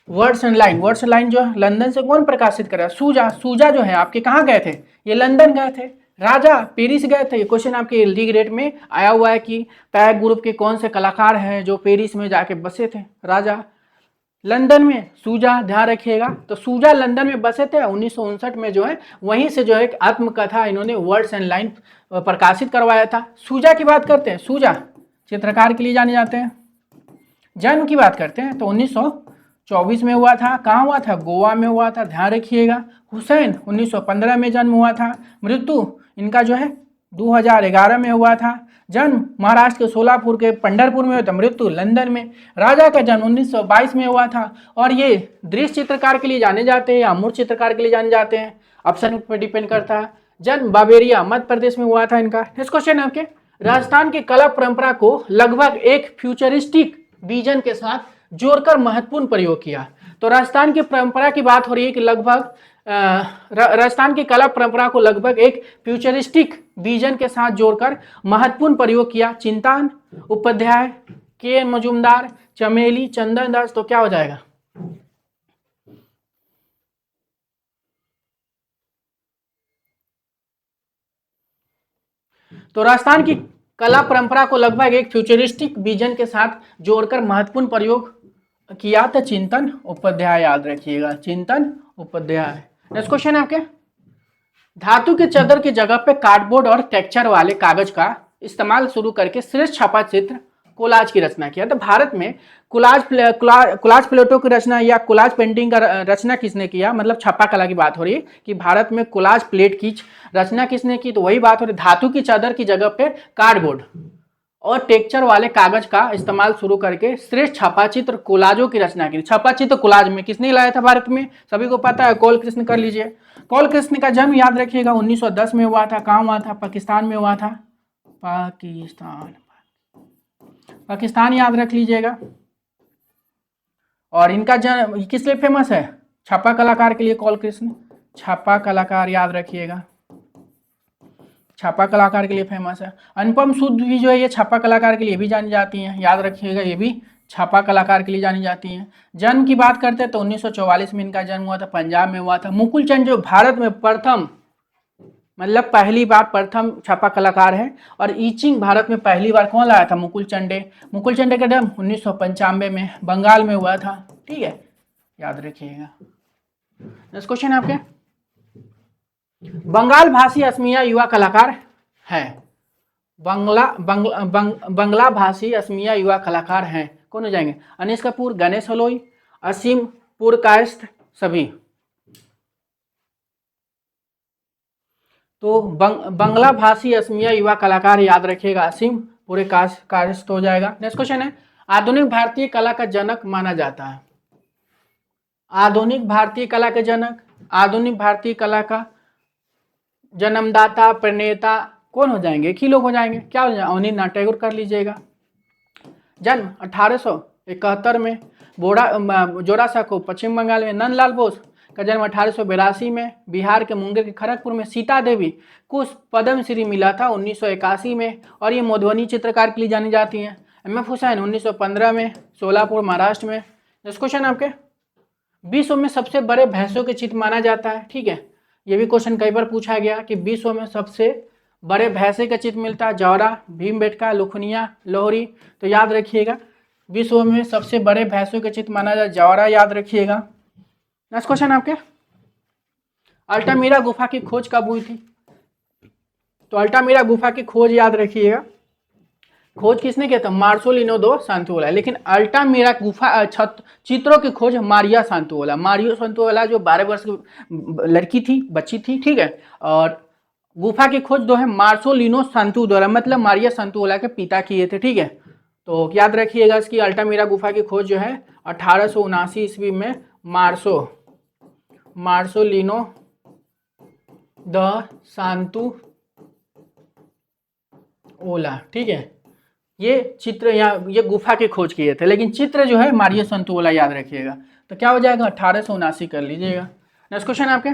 Speaker 1: वर्ड्स एंड लाइन जो है लंदन से कौन प्रकाशित करा? शुजा जो है आपके कहाँ गए थे? ये लंदन गए थे। राजा पेरिस गए थे। ये क्वेश्चन आपके एलडी ग्रेड में आया हुआ है कि पैक ग्रुप के कौन से कलाकार हैं जो पेरिस में जाके बसे थे? राजा लंदन में, शुजा ध्यान रखिएगा। तो शुजा लंदन में बसे थे 1959 में जो है, वहीं से जो है आत्मकथा इन्होंने वर्ड्स एंड लाइन प्रकाशित करवाया था। शुजा की बात करते हैं, शुजा चित्रकार के लिए जाने जाते हैं। जन्म की बात करते हैं तो 1924 में हुआ था। कहाँ हुआ था? गोवा में हुआ था, ध्यान रखिएगा। हुसैन 1915 में जन्म हुआ था। मृत्यु इनका जो है 2011 में हुआ था। जन्म महाराष्ट्र के सोलापुर के पंढरपुर में हुआ था, मृत्यु लंदन में। राजा का जन्म 1922 में हुआ था। और ये दृश्य चित्रकार के लिए जाने जाते हैं या मूर्त चित्रकार के लिए जाने जाते हैं, ऑप्शन पर डिपेंड करता है। जन्म बाबेरिया मध्य प्रदेश में हुआ था इनका। नेक्स्ट क्वेश्चन है आपके, राजस्थान की कला परंपरा को लगभग एक फ्यूचरिस्टिक विजन के साथ जोड़कर महत्वपूर्ण प्रयोग किया। तो राजस्थान की परंपरा की बात हो रही है कि लगभग राजस्थान की कला परंपरा को लगभग एक फ्यूचरिस्टिक विजन के साथ जोड़कर महत्वपूर्ण प्रयोग किया। चिंतन उपाध्याय, के मजुमदार, चमेली, चंदन दास। तो क्या हो जाएगा? तो राजस्थान की कला परंपरा को लगभग एक फ्यूचरिस्टिक विजन के साथ जोड़कर महत्वपूर्ण प्रयोग किया था चिंतन उपाध्याय, याद रखिएगा चिंतन उपाध्याय। नेक्स्ट क्वेश्चन है आपके, धातु के चादर की जगह पे कार्डबोर्ड और टेक्सचर वाले कागज का इस्तेमाल शुरू करके श्रेष्ठ छापा चित्र कोलाज की रचना किया। तो भारत में कोलाज प्लेटो की रचना या कोलाज पेंटिंग का रचना किसने किया? मतलब छापा कला की बात हो रही है कि भारत में कोलाज प्लेट की रचना किसने की? तो वही बात हो रही है, धातु की चादर की जगह पे कार्डबोर्ड और टेक्सचर वाले कागज का इस्तेमाल शुरू करके श्रेष्ठ छापाचित्र कोलाजों की रचना की। छापाचित्र कोलाज में किसने लाया था भारत में? सभी को पता है, कॉल कृष्ण कर लीजिए। कॉल कृष्ण का जन्म याद रखिएगा 1910 में हुआ था। कहाँ हुआ था? पाकिस्तान में हुआ था। पाकिस्तान याद रख लीजिएगा। और इनका जन्म किस लिए फेमस है? छापा कलाकार के लिए। कॉल कृष्ण छापा कलाकार याद रखिएगा, छापा कलाकार के लिए फेमस है। अनुपम सूद भी जो है ये छापा कलाकार के लिए भी जानी जाती हैं, याद रखिएगा ये भी छापा कलाकार के लिए जानी जाती हैं। जन्म की बात करते हैं तो 1944 में इनका जन्म हुआ था, पंजाब में हुआ था। मुकुल चंद जो भारत में प्रथम, मतलब पहली बार प्रथम छापा कलाकार है। और ईचिंग भारत में पहली बार कौन लाया था? मुकुल चंडे। मुकुल चंडे का जन्म 1995 में बंगाल में हुआ था। ठीक है, याद रखिएगा। नेक्स्ट क्वेश्चन आपके, बंगाल भाषी असमिया युवा कलाकार है। बंगला भाषी असमिया युवा कलाकार हैं, कौन हो जाएंगे? अनीस कपूर, गणेश हलोई, असीम पुरकायस्थ, सभी। तो बंगला भाषी असमिया युवा कलाकार याद रखिएगा, असीम पुरकायस्थ हो जाएगा। नेक्स्ट क्वेश्चन है, आधुनिक भारतीय कला का जनक माना जाता है। आधुनिक भारतीय कला के जनक, आधुनिक भारतीय कला का जन्मदाता, प्रणेता कौन हो जाएंगे? एक ही लोग हो जाएंगे। क्या हो जाएगा? अवनींद्रनाथ टैगोर कर लीजिएगा। जन्म 1871 में जोरासांको पश्चिम बंगाल में। नंदलाल बोस का जन्म 1882 में बिहार के मुंगेर के खड़गपुर में। सीता देवी को पद्मश्री मिला था 1981 में और ये मधुबनी चित्रकार के लिए जानी जाती हैं। एम.एफ. हुसैन 1915 में सोलापुर महाराष्ट्र में। नेक्स्ट क्वेश्चन आपके, विश्व में सबसे बड़े भैंसों के चित्र माना जाता है। ठीक है, ये भी क्वेश्चन कई बार पूछा गया कि विश्व में सबसे बड़े भैंसे का चित्र मिलता है। जौरा, भीमबेटका, लुखनिया, लोहरी। तो याद रखिएगा विश्व में सबसे बड़े भैंसों के चित्र माना जाता है जौरा, याद रखिएगा। नेक्स्ट क्वेश्चन आपके, अल्टामीरा गुफा की खोज कब हुई थी? तो अल्टामीरा गुफा की खोज याद रखिएगा, खोज किसने किया था? मार्सोलिनो दो सांतुओला। लेकिन अल्टामीरा गुफा चित्रों की खोज मारिया सांतुओला। मारियो सांतुओला जो 12 वर्ष की लड़की थी, बच्ची थी, ठीक है। और गुफा की खोज जो है मार्सोलिनो सांतुओला, मतलब मारिया सांतुओला के पिता किए थे। ठीक है, तो याद रखिएगा इसकी अल्टामीरा गुफा की खोज जो है 1879 ईस्वी में मार्सोलिनो द सांतुओला, ठीक है, ये चित्र ये गुफा की खोज किए थे। लेकिन चित्र जो है मारिया सांतुओला, याद रखिएगा। तो क्या हो जाएगा? 1879 कर लीजिएगा। नेक्स्ट क्वेश्चन आपके,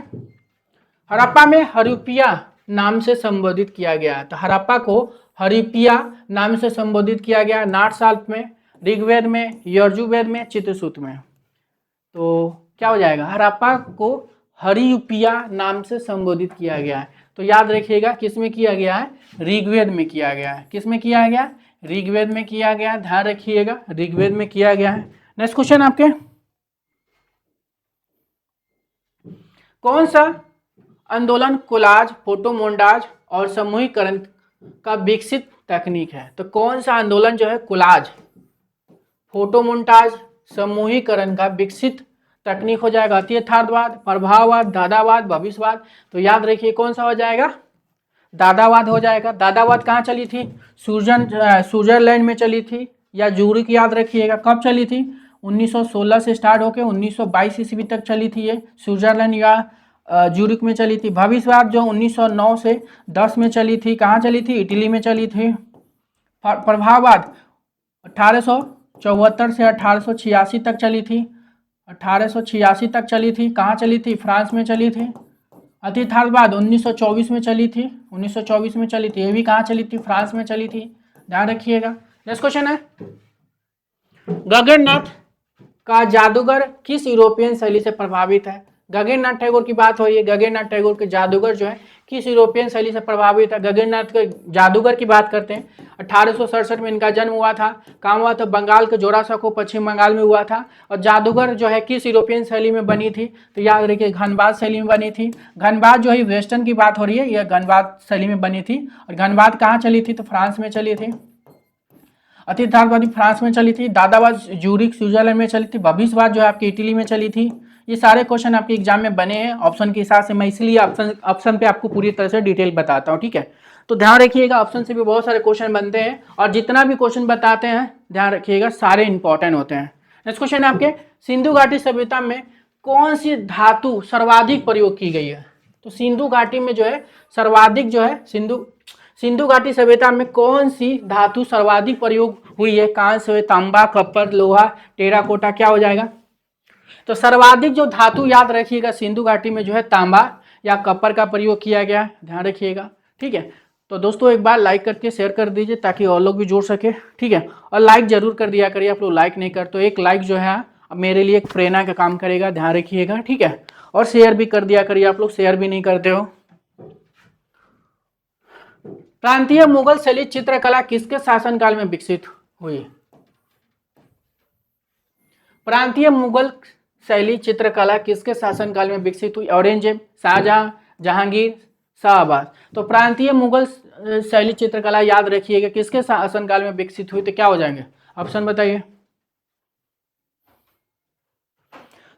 Speaker 1: हड़प्पा में हरिप्पिया नाम से संबोधित किया गया। तो हड़प्पा को हरिप्पिया नाम से संबोधित किया गया नाट्यशास्त्र में, ऋग्वेद में, यजुर्वेद में, चित्रसूत्र में। तो क्या हो जाएगा? हड़प्पा को हरिप्पिया नाम से संबोधित किया गया है। तो याद रखिएगा किसमें किया गया है? ऋग्वेद में किया गया है। किसमें किया गया? ऋग्वेद में किया गया। ध्यान रखिएगा ऋग्वेद में किया गया है। नेक्स्ट क्वेश्चन आपके, कौन सा आंदोलन कोलाज, फोटोमोन्टाज और समूहीकरण का विकसित तकनीक है? तो कौन सा आंदोलन जो है कोलाज, फोटोमोन्टाज, समूहीकरण का विकसित तकनीक हो जाएगा? यथार्थवाद, प्रभाववाद, दादावाद, भविष्यवाद। तो याद रखिए कौन सा हो जाएगा? दादावाद हो जाएगा। दादावाद कहाँ चली थी? स्विट्जरलैंड में चली थी या जूरिक, याद रखिएगा। कब चली थी? 1916 से स्टार्ट होकर 1922 ईस्वी तक चली थी ये, स्विट्जरलैंड या जूरिक में चली थी। भविष्यवाद जो 1909 से 10 में चली थी, कहाँ चली थी? इटली में चली थी। प्रभाववाद 1874 से 1886 तक चली थी, 1886 तक चली थी। कहाँ चली थी? फ्रांस में चली थी। यथार्थवाद 1924 में चली थी, 1924 में चली थी। ये भी कहाँ चली थी? फ्रांस में चली थी। ध्यान रखिएगा। नेक्स्ट क्वेश्चन है, गगननाथ का जादूगर किस यूरोपियन शैली से प्रभावित है? गगननाथ टैगोर की बात हो रही है। गगननाथ टैगोर के जादूगर जो है किस यूरोपियन शैली से प्रभावित है? गगननाथ के जादूगर की बात करते हैं। 1867 में इनका जन्म हुआ था। कहाँ हुआ था? बंगाल के जोरासांको पश्चिम बंगाल में हुआ था। और जादूगर जो है किस यूरोपियन शैली में बनी थी? तो याद रखिए घनबाद शैली में बनी थी। घनबाद जो है वेस्टर्न की बात हो रही है, यह घनबाद शैली में बनी थी। और घनबाद कहाँ चली थी? तो फ्रांस में चली थी। अतिथार्थवादी फ्रांस में चली थी। दादावाद जूरिक स्विट्जरलैंड में चली थी। भविष्यवाद जो है आपकी इटली में चली थी। ये सारे क्वेश्चन आपके एग्जाम में बने हैं ऑप्शन के हिसाब से। मैं इसलिए ऑप्शन पे आपको पूरी तरह से डिटेल बताता हूँ, ठीक है। तो ध्यान रखिएगा ऑप्शन से भी बहुत सारे क्वेश्चन बनते हैं और जितना भी क्वेश्चन बताते हैं ध्यान रखिएगा सारे इंपॉर्टेंट होते हैं। नेक्स्ट क्वेश्चन है आपके, सिंधु घाटी सभ्यता में कौन सी धातु सर्वाधिक प्रयोग की गई है? तो सिंधु घाटी में जो है सर्वाधिक जो है सिंधु घाटी सभ्यता में कौन सी धातु सर्वाधिक प्रयोग हुई है? कांस्य, तांबा, कप्पर, लोहा, टेराकोटा। क्या हो जाएगा? तो सर्वाधिक जो धातु याद रखिएगा सिंधु घाटी में जो है तांबा या कप्पर का प्रयोग किया गया है। ध्यान रखिएगा, ठीक है। तो दोस्तों एक बार लाइक करके शेयर कर दीजिए ताकि और लोग भी जुड़ सके, ठीक है। और लाइक जरूर कर दिया करिए, आप लोग लाइक नहीं कर तो एक लाइक जो है मेरे लिए एक प्रेरणा का काम करेगा। ध्यान रखिएगा, ठीक है। और शेयर भी कर दिया करिए, आप लोग शेयर भी नहीं करते हो। प्रांतीय मुगल शैली चित्रकला किसके शासनकाल में विकसित हुई? प्रांतीय मुगल शैली चित्रकला किसके शासनकाल में विकसित हुई? औरंगजेब, शाहजहां, जहांगीर, शाहबाज। तो प्रांतीय मुगल शैली चित्रकला याद रखिएगा किसके शासनकाल में विकसित हुई? तो क्या हो जाएंगे ऑप्शन बताइए।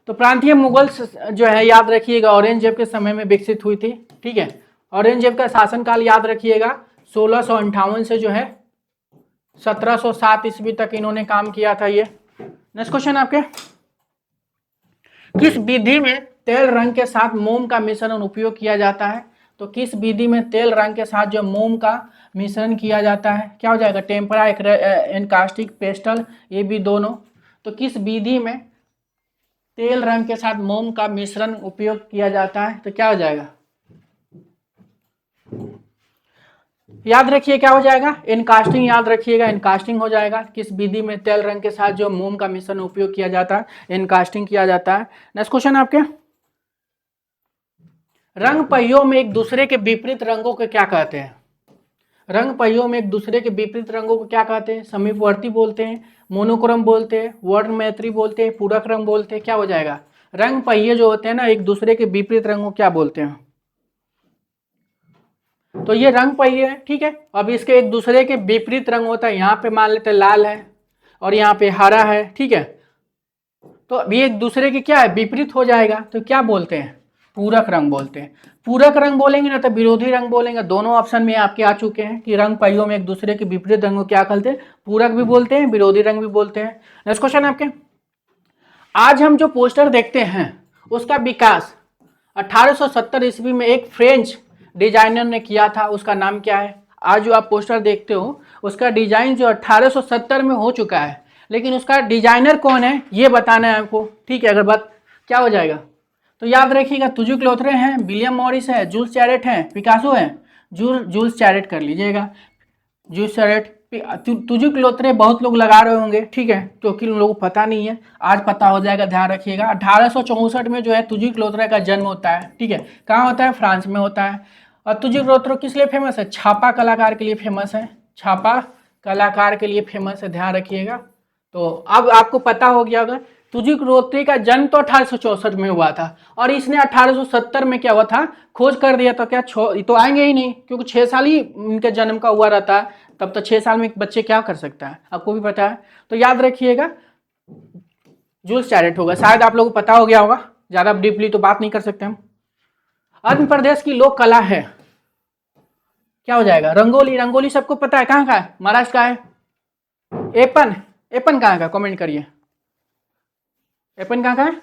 Speaker 1: तो प्रांतीय मुगल जो है याद रखिएगा औरंगजेब के समय में विकसित हुई थी, ठीक है। औरंगजेब का शासनकाल याद रखिएगा 1658 से जो है 1707 ईस्वी तक इन्होंने काम किया था ये। नेक्स्ट क्वेश्चन आपके, किस विधि में तेल रंग के साथ मोम का मिश्रण उपयोग किया जाता है? तो किस विधि में तेल रंग के साथ जो मोम का मिश्रण किया जाता है? क्या हो जाएगा? टेम्परा, एनकास्टिक, पेस्टल, ये भी दोनों। तो किस विधि में तेल रंग के साथ मोम का मिश्रण उपयोग किया जाता है? तो क्या हो जाएगा? याद रखिए क्या हो जाएगा? इनकास्टिंग याद रखिएगा, इनकास्टिंग हो जाएगा। किस विधि में तेल रंग के साथ जो मोम का मिश्रण उपयोग किया जाता है? इनकास्टिंग किया जाता है। नेक्स्ट क्वेश्चन आपके, रंग पहियों में एक दूसरे के विपरीत रंगों को क्या कहते हैं? रंग पहियों में एक दूसरे के विपरीत रंगों को क्या कहते हैं? समीपवर्ती बोलते हैं, मोनोक्रोम बोलते हैं, वर्ण मैत्री बोलते हैं, पूरक रंग बोलते हैं। क्या हो जाएगा? रंग पहिए जो होते हैं ना, एक दूसरे के विपरीत रंगों को क्या बोलते हैं? तो ये रंग पहिए है, ठीक है। अब इसके एक दूसरे के विपरीत रंग होता है, यहाँ पे मान लेते हैं लाल है और यहाँ पे हरा है, ठीक है। तो अभी एक दूसरे के क्या है? विपरीत हो जाएगा, तो क्या बोलते हैं? पूरक रंग बोलते हैं। पूरक रंग बोलेंगे ना तो विरोधी रंग बोलेंगे। दोनों ऑप्शन में आपके आ चुके हैं कि रंग पहियों में एक दूसरे के विपरीत रंग को क्या कहते हैं? पूरक भी बोलते हैं, विरोधी रंग भी बोलते हैं। नेक्स्ट क्वेश्चन आपके, आज हम जो पोस्टर देखते हैं उसका विकास 1870 ईस्वी में एक फ्रेंच डिजाइनर ने किया था, उसका नाम क्या है? आज जो आप पोस्टर देखते हो उसका डिजाइन जो 1870 में हो चुका है, लेकिन उसका डिजाइनर कौन है ये बताना है आपको, ठीक है। अगर बात क्या हो जाएगा तो याद रखिएगा, तुजुक लोथरे हैं, विलियम मॉरिस है, जूल्स चैरेट है, पिकासो है। जूल्स चैरेट कर लीजिएगा, जूल्स चैरेट। तुजुक लोथरे बहुत लोग लगा रहे होंगे, ठीक है, क्योंकि उन लोगों को पता नहीं है, आज पता हो जाएगा, ध्यान रखिएगा। 1864 में जो है तुजुक लोथरे का जन्म होता है, ठीक है। कहाँ होता है? फ्रांस में होता है। और तुजुक लोथरे किस लिए फेमस है? छापा कलाकार के लिए फेमस है, छापा कलाकार के लिए फेमस है, ध्यान रखिएगा। तो अब आपको पता हो गया होगा तुजुक लोथरे का जन्म तो 1864 में हुआ था और इसने 1870 में क्या हुआ था? खोज कर दिया। तो क्या तो आएंगे ही नहीं, क्योंकि 6 साल ही इनके जन्म का हुआ रहता है, तब तो 6 साल में एक बच्चे क्या कर सकता है, आपको भी पता है। तो याद रखिएगा जूल्स चैरेट होगा, शायद आप लोगों को पता हो गया होगा, ज्यादा डीपली तो बात नहीं कर सकते हम। आंध्र प्रदेश की लोक कला है, क्या हो जाएगा? रंगोली। रंगोली सबको पता है, कहाँ का है? महाराष्ट्र का है। एपन, एपन कहाँ का? कमेंट करिए, एपन कहाँ का है?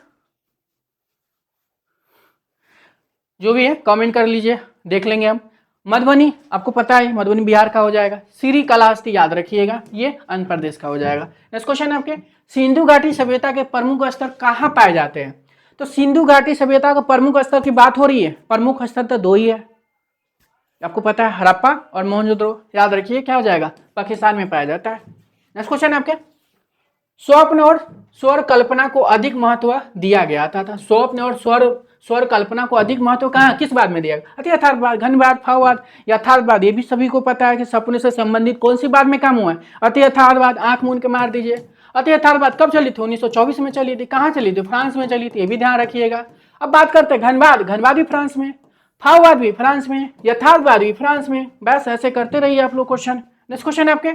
Speaker 1: जो भी है कमेंट कर लीजिए, देख लेंगे हम। मधुबनी आपको पता है, मधुबनी बिहार का हो जाएगा। श्री कालाहस्ती याद रखिएगा, ये आंध्र प्रदेश का हो जाएगा। नेक्स्ट क्वेश्चन आपके, सिंधु घाटी सभ्यता के प्रमुख स्तर कहाँ पाए जाते हैं? तो सिंधु घाटी सभ्यता का प्रमुख स्तर की बात हो रही है, प्रमुख स्तर तो दो ही है, आपको पता है, हड़प्पा और मोहनजोदड़ो। याद रखिए क्या हो जाएगा? पाकिस्तान में पाया जाता है। नेक्स्ट क्वेश्चन आपके, स्वप्न और स्वर कल्पना को अधिक महत्व दिया गया था। स्वप्न और स्वर कल्पना को अधिक महत्व कहाँ, किस बात में दिया गया? अति यथार्थवाद, घनवाद, भाववाद, यथार्थवाद। ये भी सभी को पता है कि सपने से संबंधित कौन सी बात में काम हुआ है? अति यथार्थवाद। आंख मूंद के मार दीजिए। अति यथार्थवाद कब चली थी? 1924 में चली थी। कहाँ चली थी? फ्रांस में चली थी, ये भी ध्यान रखिएगा। अब बात करते हैं घनवाद। घनवाद भी फ्रांस में, भाववाद भी फ्रांस में, यथार्थवाद भी फ्रांस में। बस ऐसे करते रहिए आप लोग क्वेश्चन। नेक्स्ट क्वेश्चन आपके,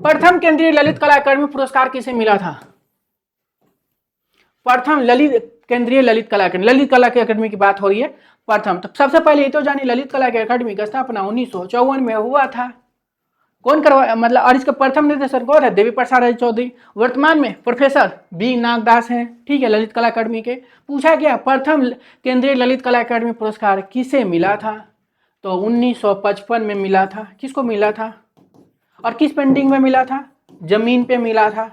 Speaker 1: प्रथम केंद्रीय ललित कला अकादमी पुरस्कार किसे मिला था? प्रथम केंद्रीय ललित कला अकादमी, ललित कला की अकादमी की बात हो रही है। प्रथम, तो सबसे पहले ये तो जानिए ललित कला की अकादमी का स्थापना 1954 में हुआ था। कौन करवा, मतलब, और इसका प्रथम निर्देशक कौन है? देवी प्रसाद चौधरी। वर्तमान में प्रोफेसर बी नागदास हैं, ठीक है, ललित कला अकादमी के। पूछा गया प्रथम केंद्रीय ललित कला अकादमी पुरस्कार किसे मिला था? तो 1955 में मिला था। किसको मिला था और किस पेंटिंग में मिला था? जमीन पे मिला था,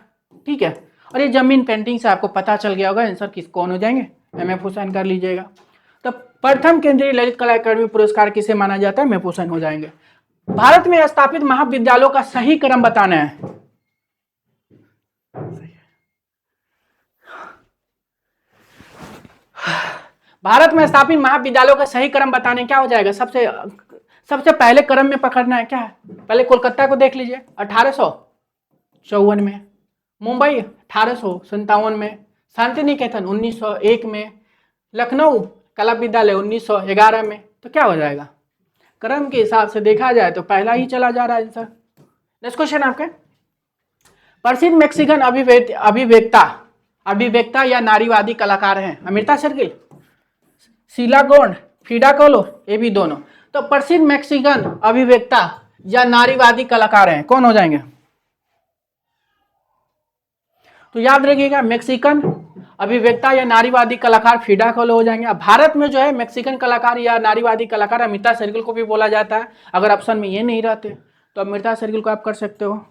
Speaker 1: ठीक है। और ये जमीन पेंटिंग से आपको पता चल गया होगा आंसर किस कौन हो जाएंगे, MF हुसैन कर लीजिएगा। तो प्रथम केंद्रीय ललित कला अकादमी पुरस्कार किसे माना जाता है? MF हुसैन हो जाएंगे। भारत में स्थापित महाविद्यालयों का सही क्रम बताना है। भारत में स्थापित महाविद्यालयों का सही क्रम बताने, क्या हो जाएगा? सबसे पहले क्रम में पकड़ना है, क्या है? पहले कोलकाता को देख लीजिए, 1854 में। मुंबई 1857 में। शांति निकेतन 1901 में। लखनऊ कला विद्यालय 1911 में। तो क्या हो जाएगा? क्रम के हिसाब से देखा जाए तो पहला ही चला जा रहा है आंसर। नेक्स्ट क्वेश्चन आपके, प्रसिद्ध मैक्सिकन अभिव्यक्ता या नारीवादी कलाकार हैं? अमृता शेरगिल, शीला गोंड, फ्रिडा kahlo, ये भी दोनों। तो प्रसिद्ध मैक्सिकन अभिव्यक्ता या नारीवादी कलाकार हैं, कौन हो जाएंगे? तो याद रखिएगा मैक्सिकन अभिव्यक्ता या नारीवादी कलाकार फ्रिडा kahlo हो जाएंगे। अब भारत में जो है मैक्सिकन कलाकार या नारीवादी कलाकार अमिता शेरगिल को भी बोला जाता है। अगर ऑप्शन में ये नहीं रहते तो अमिता शेरगिल को आप कर सकते हो।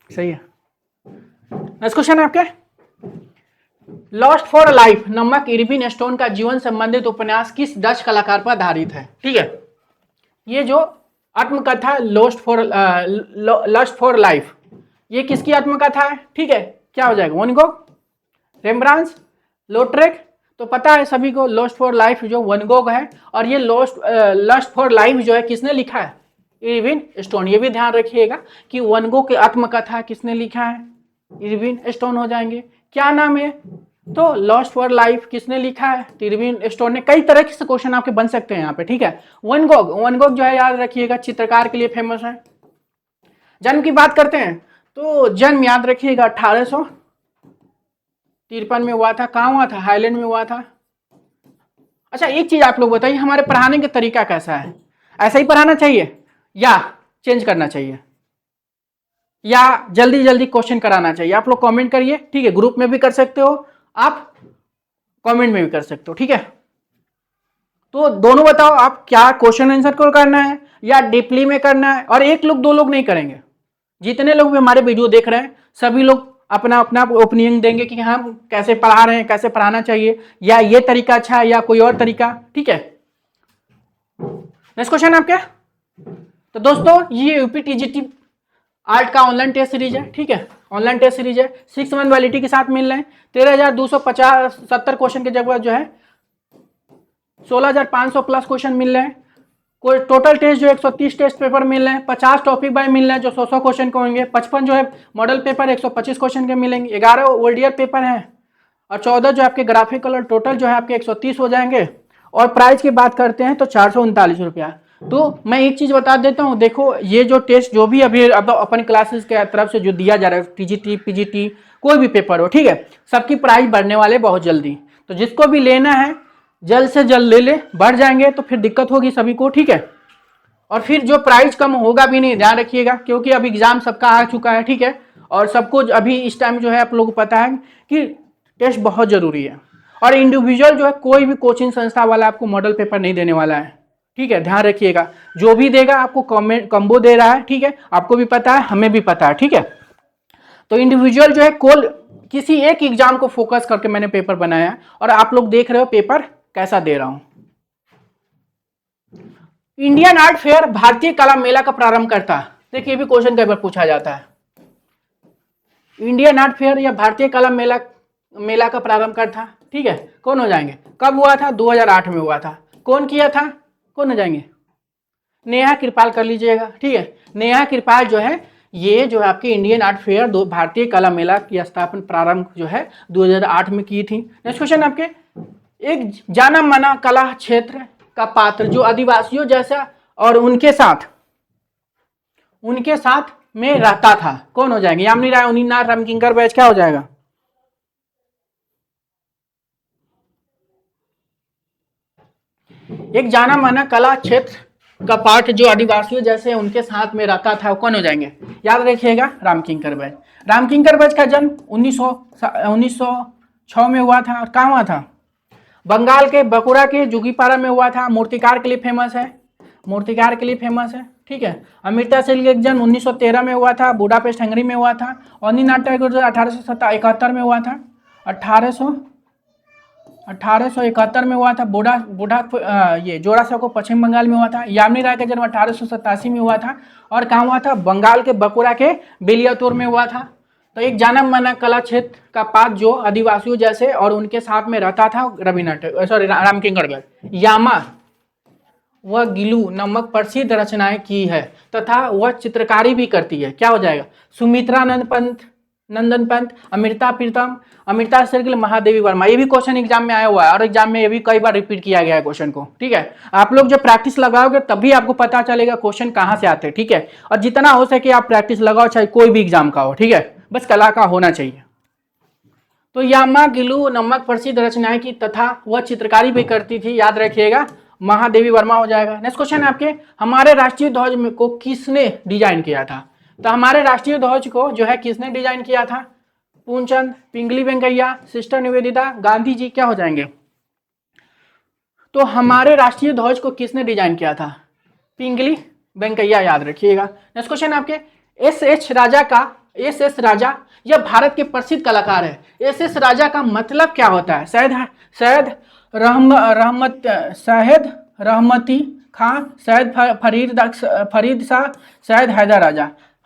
Speaker 1: सही है। नेक्स्ट क्वेश्चन है आपके, लॉस्ट फॉर लाइफ नामक इरविन स्टोन का जीवन संबंधित उपन्यास किस डच कलाकार पर आधारित है? ठीक है, ये जो आत्मकथा लॉस्ट फॉर लाइफ, ये किसकी आत्मकथा है? ठीक है, क्या हो जाएगा? Van Gogh, Rembrandts, Lautrec. तो पता है सभी को लॉस्ट फॉर लाइफ जो वन गोग है, और ये लॉस्ट फॉर लाइफ जो है किसने लिखा है? Irwin stone. ये भी ध्यान रखिएगा कि वन गोग की आत्मकथा किसने लिखा है? इरविन स्टोन हो जाएंगे। क्या नाम है? तो लॉस्ट फॉर लाइफ किसने लिखा है? इरविन स्टोन ने। कई तरह के क्वेश्चन आपके बन सकते हैं यहाँ पे। ठीक है, वन गोग जो है याद रखिएगा चित्रकार के लिए फेमस है। जन्म की बात करते हैं तो जन्म याद रखिएगा 1853 में हुआ था। कहाँ हुआ था? हाईलैंड में हुआ था। अच्छा, एक चीज आप लोग बताइए, हमारे पढ़ाने का तरीका कैसा है? ऐसा ही पढ़ाना चाहिए या चेंज करना चाहिए, या जल्दी जल्दी क्वेश्चन कराना चाहिए? आप लोग कमेंट करिए। ठीक है, ग्रुप में भी कर सकते हो, आप कमेंट में भी कर सकते हो। ठीक है, तो दोनों बताओ, आप क्या क्वेश्चन आंसर को करना है या डीपली में करना है? और एक लोग दो लोग नहीं करेंगे, जितने लोग भी हमारे वीडियो देख रहे हैं सभी लोग अपना अपना ओपिनियन देंगे कि हम कैसे पढ़ा रहे हैं, कैसे पढ़ाना चाहिए, या ये तरीका अच्छा है या कोई और तरीका। ठीक है, नेक्स्ट क्वेश्चन आपके। तो दोस्तों ये यूपी टीजीटी आर्ट का ऑनलाइन टेस्ट सीरीज है। ठीक है, ऑनलाइन टेस्ट सीरीज है, 6 मंथ वैलिडिटी के साथ मिल रहे हैं। 13,270 क्वेश्चन के जगह जो है 16,500 प्लस क्वेश्चन मिल रहे हैं। कोई टोटल टेस्ट जो 130 टेस्ट पेपर मिल रहे हैं, 50 टॉपिक बाय मिल रहे हैं जो 100 क्वेश्चन के होंगे, 55 जो है मॉडल पेपर 125 क्वेश्चन के मिलेंगे, 11 ओल्डियर पेपर हैं और 14 जो आपके ग्राफिकल, और टोटल जो है आपके 130 हो जाएंगे। और प्राइस की बात करते हैं तो 439 रुपया। तो मैं एक चीज बता देता हूँ, देखो ये जो टेस्ट जो भी अभी अपन क्लासेस के तरफ से जो दिया जा रहा है, टीजीटी पीजीटी कोई भी पेपर हो, ठीक है, सबकी प्राइस बढ़ने वाले बहुत जल्दी। तो जिसको भी लेना है जल्द से जल्द ले ले, बढ़ जाएंगे तो फिर दिक्कत होगी सभी को। ठीक है, और फिर जो प्राइस कम होगा भी नहीं, ध्यान रखिएगा, क्योंकि अभी एग्जाम सबका आ चुका है। ठीक है, और सबको अभी इस टाइम जो है आप लोगों को पता है कि टेस्ट बहुत जरूरी है, और इंडिविजुअल जो है कोई भी कोचिंग संस्था वाला आपको मॉडल पेपर नहीं देने वाला है। ठीक है, ध्यान रखिएगा, जो भी देगा आपको कॉम्बो दे रहा है। ठीक है, आपको भी पता है, हमें भी पता है। ठीक है, तो इंडिविजुअल जो है किसी एक एग्जाम को फोकस करके मैंने पेपर बनाया, और आप लोग देख रहे हो पेपर कैसा दे रहा हूं। इंडियन आर्ट फेयर भारतीय कला मेला का प्रारंभ करता है। देखिए ये भी क्वेश्चन कई बार पूछा जाता है। इंडियन आर्ट फेयर या भारतीय कला मेला का प्रारंभ करता, ठीक है, कौन हो जाएंगे? कब हुआ था? 2008 में हुआ था। कौन किया था? कौन हो जाएंगे? नेहा कृपाल कर लीजिएगा। ठीक है, नेहा कृपाल जो है ये जो है आपकी इंडियन आर्ट फेयर भारतीय कला मेला की स्थापना प्रारंभ जो है 2008 में की थी। नेक्स्ट क्वेश्चन आपके, एक जाना माना कला क्षेत्र का पात्र जो आदिवासियों जैसा और उनके साथ में रहता था, कौन हो जाएंगे? यामिनी राय, उन्नीनाथ रामकिंकर बैच, क्या हो जाएगा? एक जाना माना कला क्षेत्र का पाठ जो आदिवासियों जैसे उनके साथ में रहता था, कौन हो जाएंगे? याद रखिएगा, रामकिंकर बैच। रामकिंकर बैच का जन्म 1906 में हुआ था, और कहाँ हुआ था? बंगाल के बकुड़ा के जुगीपारा में हुआ था। मूर्तिकार के लिए फेमस है, मूर्तिकार के लिए फेमस है। ठीक है, अमृता सेन का जन्म 1913 में हुआ था, बुडापेस्ट हंगरी में हुआ था। और नीनाथ टैगोर 1871 में हुआ था, 1871 में हुआ था। ये जोरासा को पश्चिम बंगाल में हुआ था। यामिनी राय का जन्म 1887 में हुआ था, और कहाँ हुआ था? बंगाल के बकुड़ा के बेलियातोर में हुआ था। तो एक जाना माना कला क्षेत्र का पात्र जो आदिवासियों जैसे और उनके साथ में रहता था, रामकिंकर बैच। यामा वह गिलू नमक प्रसिद्ध रचनाएं की है तथा वह चित्रकारी भी करती है, क्या हो जाएगा? सुमित्रा नंदन पंत, अमृता प्रीतम, अमृता शेरगिल, महादेवी वर्मा। ये भी क्वेश्चन एग्जाम में आया हुआ है, और एग्जाम में ये भी कई बार रिपीट किया गया है क्वेश्चन को। ठीक है, आप लोग जब प्रैक्टिस लगाओगे तभी आपको पता चलेगा क्वेश्चन कहाँ से आते हैं। ठीक है, और जितना हो सके आप प्रैक्टिस लगाओ, चाहे कोई भी एग्जाम का हो। ठीक है, बस कला का होना चाहिए। तो यामा गिलू नमक प्रसिद्ध रचनाएं की तथा वह चित्रकारी भी करती थी, याद रखिएगा। महादेवी वर्मा हो जाएगा। नेक्स्ट क्वेश्चन है आपके, हमारे राष्ट्रीय ध्वज में को किसने डिजाइन किया था? तो हमारे राष्ट्रीय ध्वज को जो है किसने डिजाइन किया था? पूर्णचंद, पिंगली वेंकैया, सिस्टर निवेदिता, गांधी जी, क्या हो जाएंगे? तो हमारे राष्ट्रीय ध्वज को किसने डिजाइन किया था? पिंगली वेंकैया, याद रखिएगा। नेक्स्ट क्वेश्चन आपके, एस एस राजा यह भारत के प्रसिद्ध कलाकार है। एस एस राजा का मतलब क्या होता है? सैयद रहमती खान, सैयद फरीद शाह, सैयद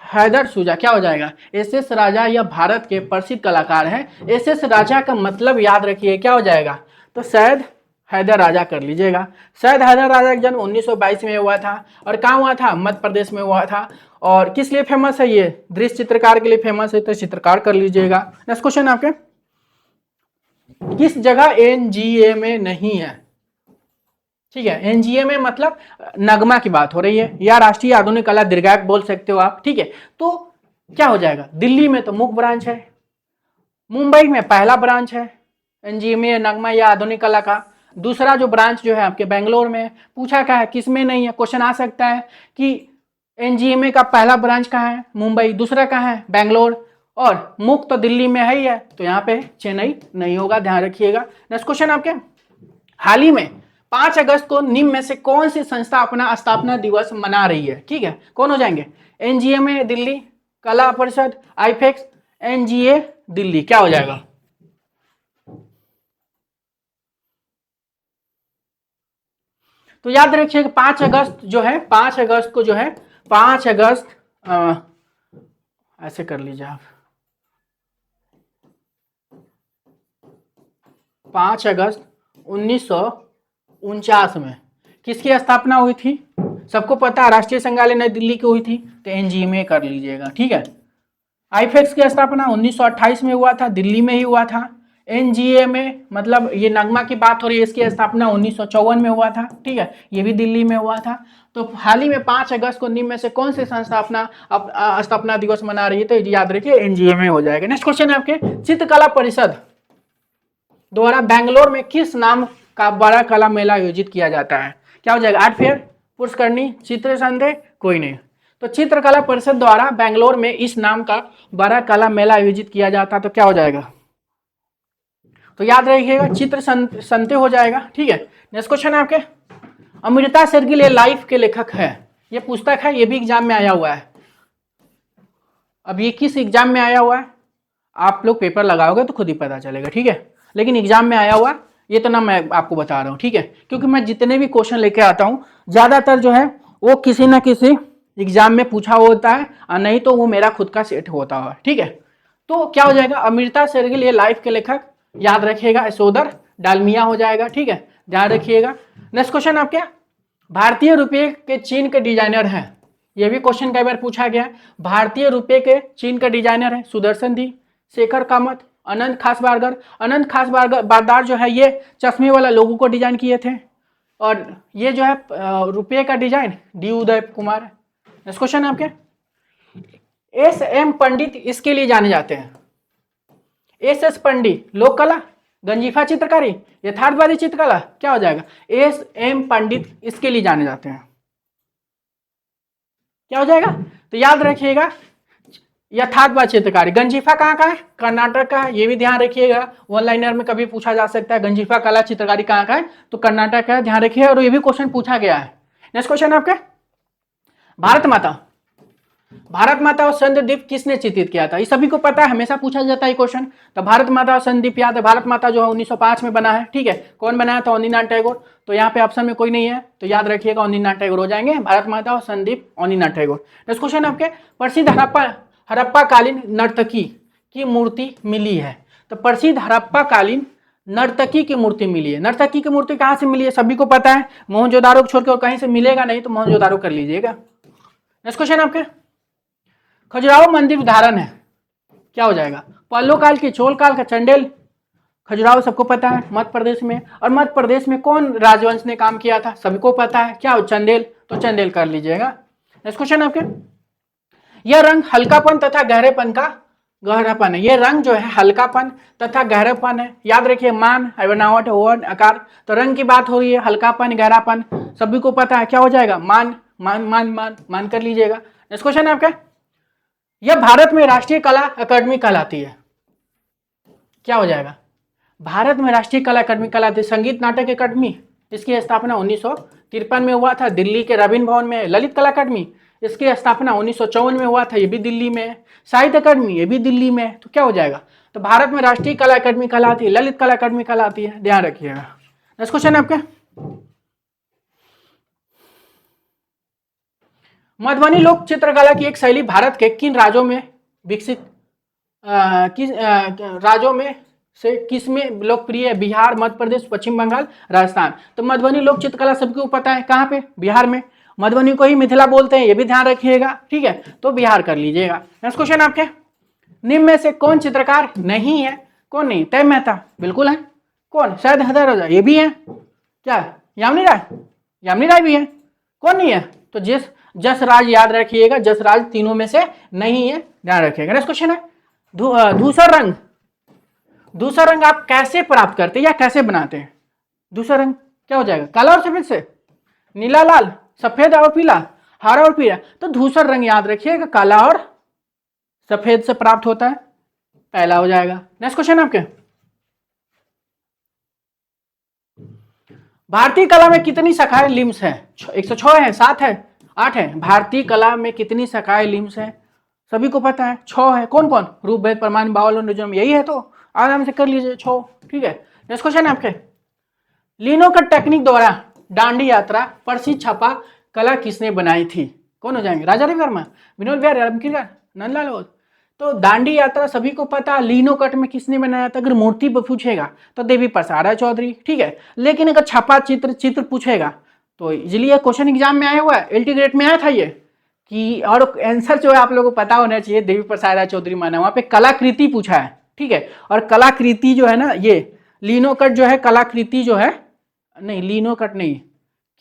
Speaker 1: हैदर शुजा, क्या हो जाएगा? एस एस राजा यह भारत के प्रसिद्ध कलाकार है। एस एस राजा का मतलब याद रखिए क्या हो जाएगा? तो सैयद हैदर राजा कर लीजिएगा। सैयद हैदर राजा का जन्म 1922 में हुआ था और कहाँ हुआ था? मध्य प्रदेश में हुआ था। और किस लिए फेमस है ये? दृश्य चित्रकार के लिए फेमस है, तो चित्रकार कर लीजिएगा। नेक्स्ट क्वेश्चन आपके, किस जगह एनजीए में नहीं है? ठीक है, एनजीए में मतलब नगमा की बात हो रही है, या राष्ट्रीय आधुनिक कला दीर्घायक बोल सकते हो आप। ठीक है, तो क्या हो जाएगा? दिल्ली में तो मुख्य ब्रांच है, मुंबई में पहला ब्रांच है एनजीए में नगमा या आधुनिक कला का। दूसरा जो ब्रांच जो है आपके बेंगलोर में। पूछा क्या है, किस में नहीं है? क्वेश्चन आ सकता है कि एनजीएमए का पहला ब्रांच कहाँ है? मुंबई। दूसरा कहाँ है? बेंगलोर। और मुख्य तो दिल्ली में है ही है, तो यहाँ पे चेन्नई नहीं होगा, ध्यान रखिएगा। नेक्स्ट क्वेश्चन आपके, हाल ही में 5 अगस्त को निम्न में से कौन सी संस्था अपना स्थापना दिवस मना रही है? ठीक है, कौन हो जाएंगे? एनजीएमए दिल्ली, कला परिषद, आईफेक्स, एनजीए दिल्ली, क्या हो जाएगा? तो याद रखिएगा 5 अगस्त जो है, 5 अगस्त को जो है, 5 अगस्त ऐसे कर लीजिए आप, 5 अगस्त 1949 में किसकी स्थापना हुई थी? सबको पता है, राष्ट्रीय संग्रहालय नई दिल्ली की हुई थी, तो एनजीएमए कर लीजिएगा। ठीक है, आईफेक्स की स्थापना 1928 में हुआ था, दिल्ली में ही हुआ था। एनजीएमए मतलब ये नगमा की बात हो रही है, इसकी स्थापना 1954 में हुआ था। ठीक है, ये भी दिल्ली में हुआ था। तो हाल ही में 5 अगस्त को निम्न में से कौन सी संस्था अपना स्थापना दिवस मना रही है? तो याद रखिए एनजीएमए हो जाएगा। नेक्स्ट क्वेश्चन है आपके, चित्रकला परिषद द्वारा बेंगलोर में किस नाम का बड़ा कला मेला आयोजित किया जाता है? क्या हो जाएगा? आर्ट फेयर, पुष्करणी, चित्र संध्या, कोई नहीं। तो चित्रकला परिषद द्वारा बेंगलोर में इस नाम का बड़ा कला मेला आयोजित किया जाता, तो क्या हो जाएगा? तो याद रखिएगा चित्र संते हो जाएगा। ठीक है, नेक्स्ट क्वेश्चन है आपके, अमृता शेरगिल ये लाइफ के लेखक है, ये पुस्तक है, ये भी एग्जाम में आया हुआ है। अब ये किस एग्जाम में आया हुआ है? आप लोग पेपर लगाओगे तो खुद ही पता चलेगा। ठीक है, लेकिन एग्जाम में आया हुआ ये तो ना मैं आपको बता रहा हूँ। ठीक है, क्योंकि मैं जितने भी क्वेश्चन लेके आता हूँ ज्यादातर जो है वो किसी ना किसी एग्जाम में पूछा होता है, और नहीं तो वो मेरा खुद का सेट होता है। ठीक है, तो क्या हो जाएगा? अमृता शेरगिल ये लाइफ के लेखक, याद रखिएगा यशोधर डालमिया हो जाएगा। ठीक है, ध्यान रखिएगा। नेक्स्ट क्वेश्चन आपके, भारतीय रुपये के चीन के डिजाइनर हैं, ये भी क्वेश्चन कई बार पूछा गया है। भारतीय रुपये के चीन का डिजाइनर है सुदर्शन दी, शेखर कामत, अनंत खास बारदार जो है ये चश्मे वाला लोगों को डिजाइन किए थे। और ये जो है रुपये का design D Uday Kumar. Next question है आपके, एस एम पंडित इसके लिए जाने जाते हैं। एस एस पंडित लोक कला, गंजीफा चित्रकारी, यथार्थवादी चित्रकला, क्या हो जाएगा? एस एम पंडित इसके लिए जाने जाते हैं, क्या हो जाएगा? तो याद रखिएगा यथार्थवाद चित्रकारी। गंजीफा कहाँ का है? कर्नाटक का है, ये भी ध्यान रखिएगा। वन लाइनर में कभी पूछा जा सकता है गंजीफा कला चित्रकारी कहाँ का है, तो कर्नाटक का है, ध्यान रखिए। और ये भी क्वेश्चन पूछा गया है। नेक्स्ट क्वेश्चन आपके, भारत माता और चंद्रदीप किसने चित्रित किया था? ये सभी को पता है, हमेशा पूछा जाता है क्वेश्चन। तो भारत माता और चंद्रदीप याद है, भारत माता जो है 1905 में बना है। ठीक है, कौन बनाया था? ओनिनाथ टैगोर। तो यहाँ पे ऑप्शन में कोई नहीं है, तो याद रखिएगा ओनिनाथ टैगोर हो जाएंगे। भारत माता और चंद्रदीप, ओनिनाथ टैगोर। नेक्स्ट क्वेश्चन आपके, प्रसिद्ध हड़प्पा कालीन नर्तकी की मूर्ति मिली है। तो प्रसिद्ध हड़प्पा कालीन नर्तकी की मूर्ति मिली है। नर्तकी की मूर्ति कहाँ से मिली है? सभी को पता है, मोहनजोदारो छोड़ के और कहीं से मिलेगा नहीं, तो मोहनजोदारो कर लीजिएगा। नेक्स्ट क्वेश्चन आपके, खजुराहो मंदिर उदाहरण है, क्या हो जाएगा? पल्लव काल की, चोल काल का, चंदेल। खजुराहो सबको पता है, मध्य प्रदेश में। और मध्य प्रदेश में कौन राजवंश ने काम किया था? सबको पता है, क्या हो? चंदेल, तो चंदेल कर लीजिएगा। नेक्स्ट क्वेश्चन आपके, यह रंग हल्कापन तथा गहरेपन का गहरापन है। ये रंग जो है हल्कापन तथा गहरापन है। याद रखिए मान है बनावट है वर्ण आकार, तो रंग की बात हो रही है, हल्कापन गहरापन सभी को पता है क्या हो जाएगा मान मान मान मान मान कर लीजिएगा। नेक्स्ट क्वेश्चन है आपका, यह भारत में राष्ट्रीय कला अकादमी कहलाती है, क्या हो जाएगा? भारत में राष्ट्रीय कला अकादमी कहलाती है संगीत नाटक अकादमी। इसकी स्थापना 1953 में हुआ था दिल्ली के रवींद्र भवन में। ललित कला अकादमी, इसकी स्थापना 1954 में हुआ था, ये भी दिल्ली में। साहित्य अकादमी, ये भी दिल्ली में। तो क्या हो जाएगा? तो भारत में राष्ट्रीय कला अकादमी कहलाती है, ललित कला अकादमी कहलाती है, ध्यान रखिएगा। नेक्स्ट क्वेश्चन है आपका, मधुबनी लोक चित्रकला की एक शैली भारत के किन राज्यों में विकसित किस राज्यों में से किसमें लोकप्रिय है? बिहार, मध्य प्रदेश, पश्चिम बंगाल, राजस्थान। तो मधुबनी लोक चित्रकला सबको पता है, कहाँ पे? बिहार में। मधुबनी को ही मिथिला बोलते हैं, ये भी ध्यान रखिएगा, ठीक है। तो बिहार कर लीजिएगा। नेक्स्ट क्वेश्चन आपके, निम्न में से कौन चित्रकार नहीं है? कौन नहीं? तय मेहता बिल्कुल है। कौन? शायद हैदर राजा, ये भी है। क्या? यामिनी राय, यामिनी राय भी है। कौन नहीं है? तो जस राज याद रखिएगा, जस राज तीनों में से नहीं है, ध्यान रखिएगा। नेक्स्ट क्वेश्चन है, धूसर रंग, दूसरा रंग आप कैसे प्राप्त करते हैं या कैसे बनाते हैं? दूसरा रंग क्या हो जाएगा? काला और सफेद से, नीला लाल, सफेद और पीला, हरा और पीला। तो धूसर रंग याद रखिएगा काला और सफेद से प्राप्त होता है, पहला हो जाएगा। नेक्स्ट क्वेश्चन आपके, भारतीय कला में कितनी शाखाएं लिम्स है? 106 है, 7 है, 8 है। भारतीय कला में कितनी शाखाएं लिम्स है? सभी को पता है 6 है। कौन कौन? रूप, भेद, प्रमाण, बावल और निजम, यही है। तो आराम से कर लीजिए 6, ठीक है। नेक्स्ट क्वेश्चन है आपके, लिनोकट टेक्निक द्वारा दांडी यात्रा प्रसिद्ध छापा कला किसने बनाई थी? कौन हो जाएंगे? राजा रविवर्मा, विनोद बिहार, रामकिरकर, नंदलाल बोस। तो दांडी यात्रा सभी को पता, लिनोकट में किसने बनाया था? अगर मूर्ति पूछेगा तो देवी प्रसाद राय चौधरी, ठीक है। लेकिन अगर छापा चित्र पूछेगा तो इजिली क्वेश्चन एग्जाम में आया हुआ है, एलटी ग्रेड में आया था ये कि, और आंसर जो है आप लोगों को पता होना चाहिए, देवी प्रसाद राय चौधरी माना। वहां पे कलाकृति पूछा है, ठीक है। और कलाकृति जो है ना, ये लिनोकट जो है कलाकृति जो है, नहीं लिनोकट नहीं,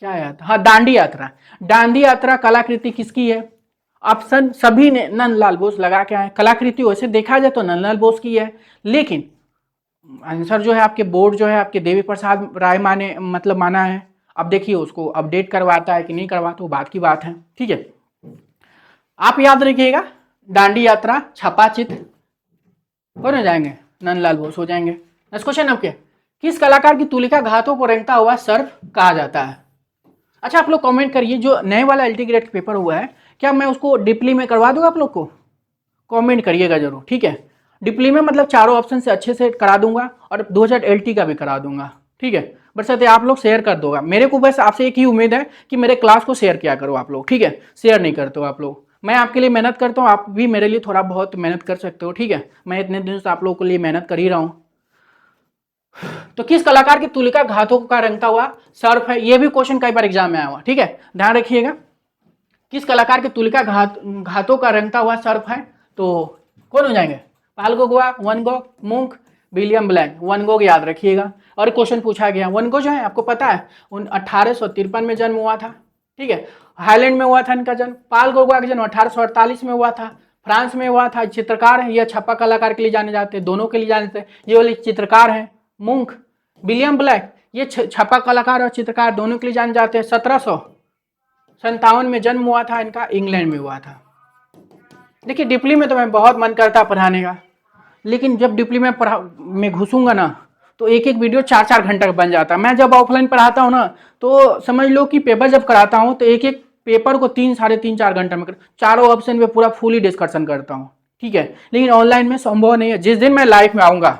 Speaker 1: क्या याद, हाँ दांडी यात्रा। दांडी यात्रा कलाकृति किसकी है? ऑप्शन सभी ने नंदलाल बोस लगा के आए। कलाकृति वैसे देखा जाए तो नंदलाल बोस की है, लेकिन आंसर जो है आपके बोर्ड जो है आपके देवी प्रसाद राय माने मतलब माना है। अब देखिए उसको अपडेट करवाता है कि नहीं करवाता, वो बात की बात है, ठीक है। आप याद रखिएगा दांडी यात्रा, छापा चित्र, कौन हो जाएंगे? नंदलाल बोस हो जाएंगे। नेक्स्ट क्वेश्चन आपके, किस कलाकार की तुलिका घातों को रेंगता हुआ सर्प कहा जाता है? अच्छा आप लोग कमेंट करिए, जो नए वाला एलटी ग्रेड पेपर हुआ है क्या मैं उसको डिप्ली में करवा दूंगा? आप लोग को कमेंट करिएगा जरूर, ठीक है। डिप्ली में मतलब चारों ऑप्शन से अच्छे से करा दूंगा, और 2000 एलटी का भी करा दूंगा, ठीक है। बरसाते आप लोग शेयर कर दोगा। मेरे को बस आपसे एक ही उम्मीद है कि मेरे क्लास को शेयर किया करो आप लोग, ठीक है। शेयर नहीं करते हो आप लोग, मैं आपके लिए मेहनत करता हूँ, आप भी मेरे लिए थोड़ा बहुत मेहनत कर सकते हो, ठीक है। मैं इतने दिन से आप लोगों के लिए मेहनत कर ही रहा हूँ। तो किस कलाकार की तुलिका घातों का रंगता हुआ सर्प है? ये भी क्वेश्चन कई बार एग्जाम में आया हुआ, ठीक है, ध्यान रखिएगा। किस कलाकार की तुलिका घातों का रंगता हुआ सर्प है? तो कौन हो जाएंगे? Paul Gauguin, Van Gogh, Munch, William Blake. Van Gogh याद रखिएगा, और क्वेश्चन पूछा गया। वन गोग जो है आपको पता है 1853 में जन्म हुआ था, ठीक है। हाईलैंड में हुआ था इनका जन्म। पाल गोगोआ का जन्म 1848 में हुआ था, फ्रांस में हुआ था। चित्रकार है, यह छापा कलाकार के लिए जाने जाते हैं, दोनों के लिए जाने जाते हैं। ये वाले चित्रकार हैं मुंक। विलियम ब्लैक ये छापा कलाकार और चित्रकार दोनों के लिए जाने जाते हैं। 1757 में जन्म हुआ था इनका, इंग्लैंड में हुआ था। देखिए डिप्ली में तो मैं बहुत मन करता पढ़ाने का, लेकिन जब डिप्ली में घुसूंगा ना तो एक एक वीडियो 4-4 घंटे का बन जाता है। मैं जब ऑफलाइन पढ़ाता हूँ ना तो समझ लो कि पेपर जब कराता हूँ तो एक एक पेपर को 3-3.5-4 घंटे में चारों ऑप्शन पे पूरा फुली डिस्कशन करता हूँ, ठीक है। लेकिन ऑनलाइन में संभव नहीं है। जिस दिन मैं लाइव में आऊँगा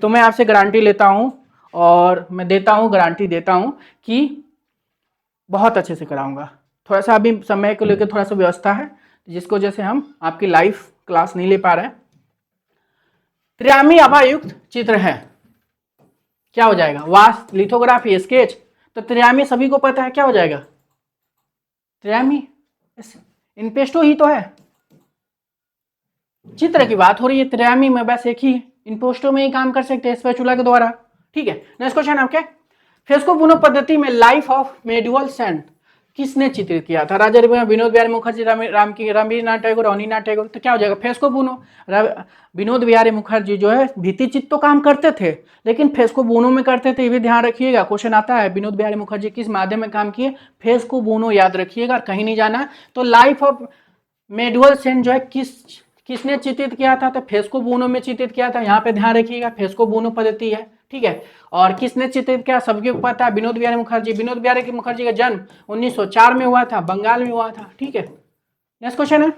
Speaker 1: तो मैं आपसे गारंटी लेता हूँ, और मैं देता हूँ, गारंटी देता हूँ कि बहुत अच्छे से कराऊंगा। थोड़ा सा अभी समय को लेकर थोड़ा सा व्यवस्था है, जिसको वजह से हम आपकी लाइव क्लास नहीं ले पा रहे हैं। त्रियामी आभायुक्त चित्र है, क्या हो जाएगा? Vastu, lithography, sketch. तो त्रियामी सभी को पता है, क्या हो जाएगा? त्रियामी इनपेस्टो ही तो है, चित्र की बात हो रही है। त्रियामी में बस एक ही इनपेस्टो में ही काम कर सकते हैं स्पैचुला के द्वारा, ठीक है। नेक्स्ट क्वेश्चन आपके, फेस्को बुनो पद्धति में लाइफ ऑफ मेडिवल सेंट किसने चित्रित किया था? राजा विनोद बिहारी मुखर्जी, रवीन्द्रनाथ टैगोर, अवनीनाथ टैगोर। तो क्या हो जाएगा? FESCO buono. विनोद बिहारी मुखर्जी जो है भित्ति चित्र तो काम करते थे, लेकिन फेस्को बूनो में करते थे। ये भी ध्यान रखिएगा, क्वेश्चन आता है विनोद बिहारी मुखर्जी किस माध्यम में काम किए? फेस्को बूनो, याद रखिएगा, कहीं नहीं जाना। तो लाइफ ऑफ मेडुअल सेंट जो है किसने चित्रित किया था? तो फेस्को बूनो में चित्रित किया था। यहाँ पे ध्यान रखिएगा, फेस्को बूनो पद्धति है, ठीक है। और किसने चित्रित किया? सबको पता है, विनोद बिहारी मुखर्जी। विनोद बिहारी मुखर्जी का जन्म 1904 में हुआ था, बंगाल में हुआ था, ठीक है। नेक्स्ट क्वेश्चन है,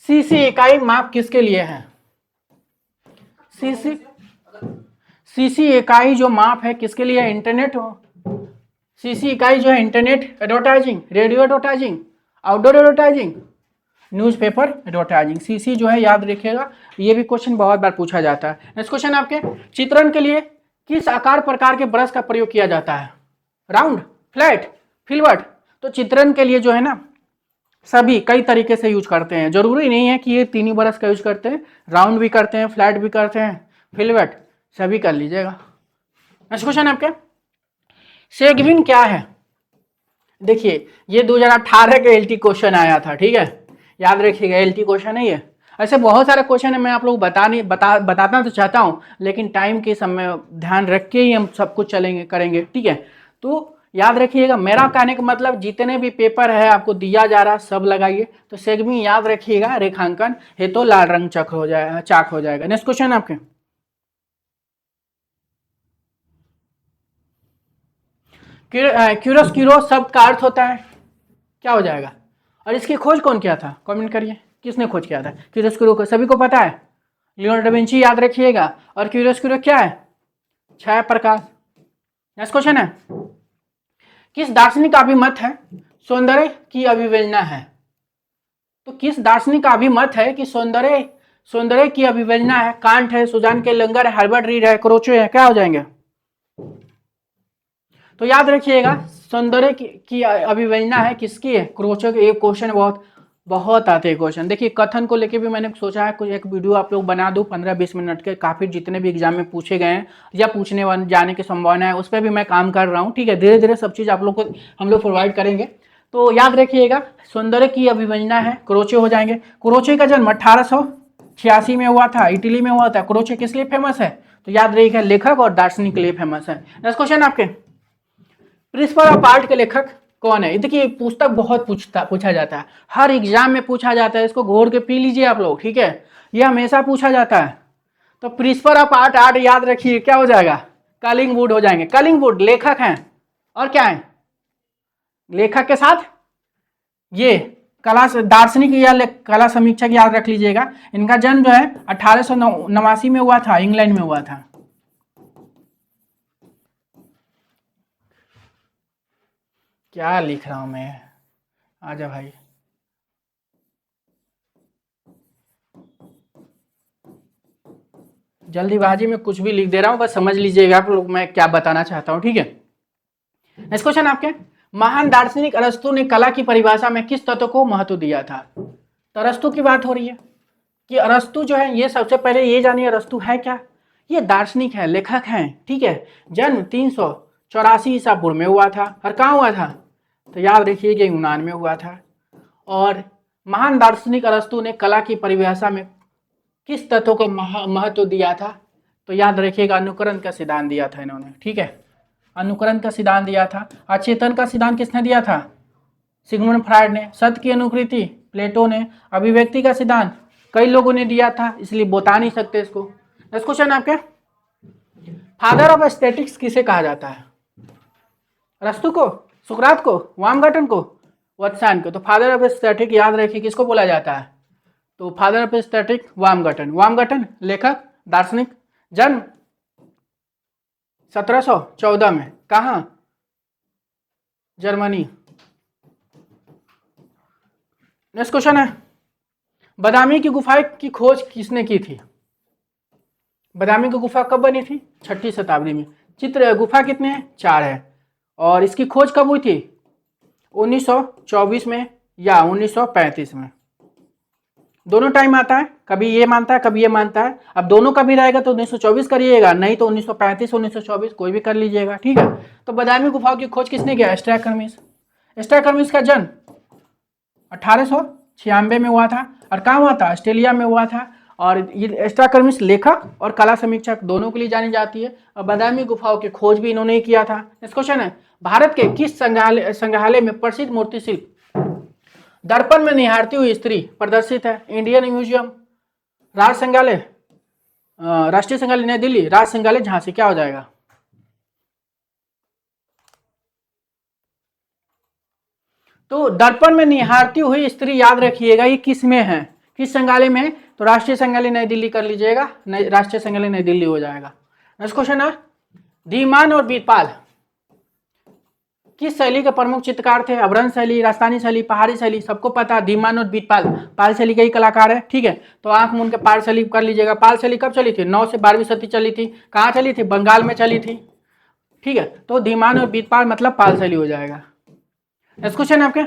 Speaker 1: सीसी इकाई माप किसके लिए है? सीसी इकाई जो माप है किसके लिए? इंटरनेट हो। सीसी इकाई जो है internet advertising, radio advertising, outdoor advertising, newspaper advertising. CC जो है याद रखिएगा, ये भी क्वेश्चन बहुत बार पूछा जाता है। नेक्स्ट क्वेश्चन आपके, चित्रण के लिए किस आकार प्रकार के ब्रश का प्रयोग किया जाता है? Round, flat, filbert. तो चित्रण के लिए जो है ना सभी कई तरीके से यूज करते हैं, जरूरी नहीं है कि ये तीन ही ब्रश का यूज करते हैं, राउंड भी करते हैं, फ्लैट भी करते हैं, फिल्बर्ट, सभी कर लीजिएगा। नेक्स्ट क्वेश्चन आपके, सेगविन क्या है? देखिए ये 2018 के एलटी क्वेश्चन आया था, ठीक है, याद रखिएगा, एलटी क्वेश्चन है ये। ऐसे बहुत सारे क्वेश्चन है, मैं आप लोग बताना तो चाहता हूँ, लेकिन टाइम के समय ध्यान रख के ही हम सब कुछ चलेंगे करेंगे, ठीक है। तो याद रखिएगा, मेरा कहने का मतलब जितने भी पेपर है आपको दिया जा रहा सब लगाइए। तो सेगविन याद रखिएगा, रेखांकन है तो लाल रंग चाक हो जाएगा। नेक्स्ट क्वेश्चन आपके, क्यूरोस्क्यूरो शब्द का अर्थ होता है, क्या हो जाएगा? और इसकी खोज कौन किया था? कमेंट करिए, किसने खोज किया था क्यूरोस्क्यूरो को? सभी को पता है, लियोनार्डो डा विंची, याद रखिएगा। और क्यूरोस्क्यूरो क्या है? छाया प्रकाश। नेक्स्ट क्वेश्चन है, किस दार्शनिक का अभिमत है सौंदर्य की अभिव्यंजना है? तो किस दार्शनिक का अभिमत है कि सौंदर्य की अभिव्यंजना है? कांट है, सुजान के लंगर है, हर्बर्ट रीड है, क्रोचे है, क्या हो जाएंगे? तो याद रखिएगा, सौंदर्य की अभिव्यंजना है किसकी है? क्रोचे के। एक क्वेश्चन बहुत आते हैं क्वेश्चन। देखिए कथन को लेके भी मैंने सोचा है कुछ एक वीडियो आप लोग बना दूं 15-20 मिनट के, काफी जितने भी एग्जाम में पूछे गए हैं या पूछने जाने की संभावना है उस पर भी मैं काम कर रहा हूं, ठीक है। धीरे धीरे सब चीज आप लोग को हम लोग प्रोवाइड करेंगे। तो याद रखिएगा, सौंदर्य की अभिव्यंजना है, क्रोचे हो जाएंगे। क्रोचे का जन्म 1886 में हुआ था, इटली में हुआ था। क्रोचे किस लिए फेमस है? तो याद रखिएगा, लेखक और दार्शनिक के लिए फेमस है। नेक्स्ट क्वेश्चन आपके, प्रिंसिपल ऑफ आर्ट के लेखक कौन है? देखिए पुस्तक बहुत पूछा जाता है, हर एग्जाम में पूछा जाता है, इसको घोर के पी लीजिए आप लोग, ठीक है, ये हमेशा पूछा जाता है। तो प्रिंसिपल ऑफ आर्ट याद रखिए, क्या हो जाएगा? कलिंगवुड हो जाएंगे। कलिंगवुड लेखक हैं, और क्या है? लेखक के साथ ये कला दार्शनिक या कला समीक्षक, याद रख लीजिएगा। इनका जन्म जो है 1889 में हुआ था, इंग्लैंड में हुआ था। क्या लिख रहा हूं मैं, आजा भाई। जल्दीबाजी में कुछ भी लिख दे रहा हूं, बस समझ लीजिएगा आप लोग मैं क्या बताना चाहता हूं, ठीक है। नेक्स्ट क्वेश्चन आपके, महान दार्शनिक अरस्तु ने कला की परिभाषा में किस तत्व को महत्व दिया था? तो अरस्तु की बात हो रही है कि अरस्तु जो है, ये सबसे पहले ये जानिए अरस्तु है क्या? ये दार्शनिक है, लेखक हैं, ठीक है। जन्म 384 ईसा पूर्व में हुआ था, और कहाँ हुआ था? तो याद रखिएगा यूनान में हुआ था। और महान दार्शनिक अरस्तु ने कला की परिभाषा में किस तत्व को महत्व दिया था? तो याद रखिएगा अनुकरण का सिद्धांत दिया था इन्होंने, ठीक है, अनुकरण का सिद्धांत दिया था। अचेतन का सिद्धांत किसने दिया था? सिगमुंड फ्रायड ने। सत्य की अनुकृति प्लेटो ने। अभिव्यक्ति का सिद्धांत कई लोगों ने दिया था, इसलिए बता नहीं सकते इसको। नेक्स्ट क्वेश्चन आपके, फादर ऑफ एस्थेटिक्स किसे कहा जाता है? अरस्तु को, सुकरात को, वामगर्टन को, वत्सान को। तो फादर ऑफ एस्थेटिक याद रखिए किसको बोला जाता है? तो फादर ऑफ एस्थेटिक वामगर्टन। वामगर्टन लेखक, दार्शनिक, जन्म 1714 में, कहां? जर्मनी। नेक्स्ट क्वेश्चन है, बदामी की गुफा की खोज किसने की थी? बदामी की गुफा कब बनी थी? 6वीं शताब्दी में। चित्र गुफा कितने हैं? 4 है। और इसकी खोज कब हुई थी? 1924 में या 1935 में। दोनों टाइम आता है, कभी ये मानता है कभी ये मानता है। अब दोनों का भी रहेगा तो 1924 करिएगा, नहीं तो 1935 1924 कोई भी कर लीजिएगा, ठीक है। तो बादामी गुफाओं की खोज किसने किया? स्ट्रैकरमिस। स्ट्रैकरमिस का जन्म 1896 में हुआ था और कहाँ हुआ था? ऑस्ट्रेलिया में हुआ था। और ये स्ट्रैकरमिस लेखक और कला समीक्षक दोनों के लिए जानी जाती है। और बादामी गुफाओं की खोज भी इन्होंने ही किया था। नेक्स्ट क्वेश्चन है, भारत के किस संग्रहालय में प्रसिद्ध मूर्ति शिल्प दर्पण में निहारती हुई स्त्री प्रदर्शित है? इंडियन म्यूजियम, राज संग्रहालय, राष्ट्रीय संग्रहालय नई दिल्ली, राज संग्रहालय झांसी, क्या हो जाएगा? तो दर्पण में निहारती हुई स्त्री याद रखिएगा, ये किस में है, किस संग्रहालय में है? तो राष्ट्रीय संग्रहालय नई दिल्ली कर लीजिएगा, राष्ट्रीय संग्रहालय नई दिल्ली हो जाएगा। नेक्स्ट क्वेश्चन है, धीमान और बीरपाल किस शैली के प्रमुख चित्रकार थे? अवरंश शैली, राजस्थानी शैली, पहाड़ी शैली, सबको पता है धीमान और बीरपाल पाल शैली के ही कलाकार है, ठीक है। तो आंख मूंद के पाल शैली कर लीजिएगा। पाल शैली कब चली थी? 9 से 12वीं सदी चली थी। कहाँ चली थी? बंगाल में चली थी, ठीक है। तो धीमान और बीरपाल मतलब पाल शैली हो जाएगा। नेक्स्ट क्वेश्चन है आपके,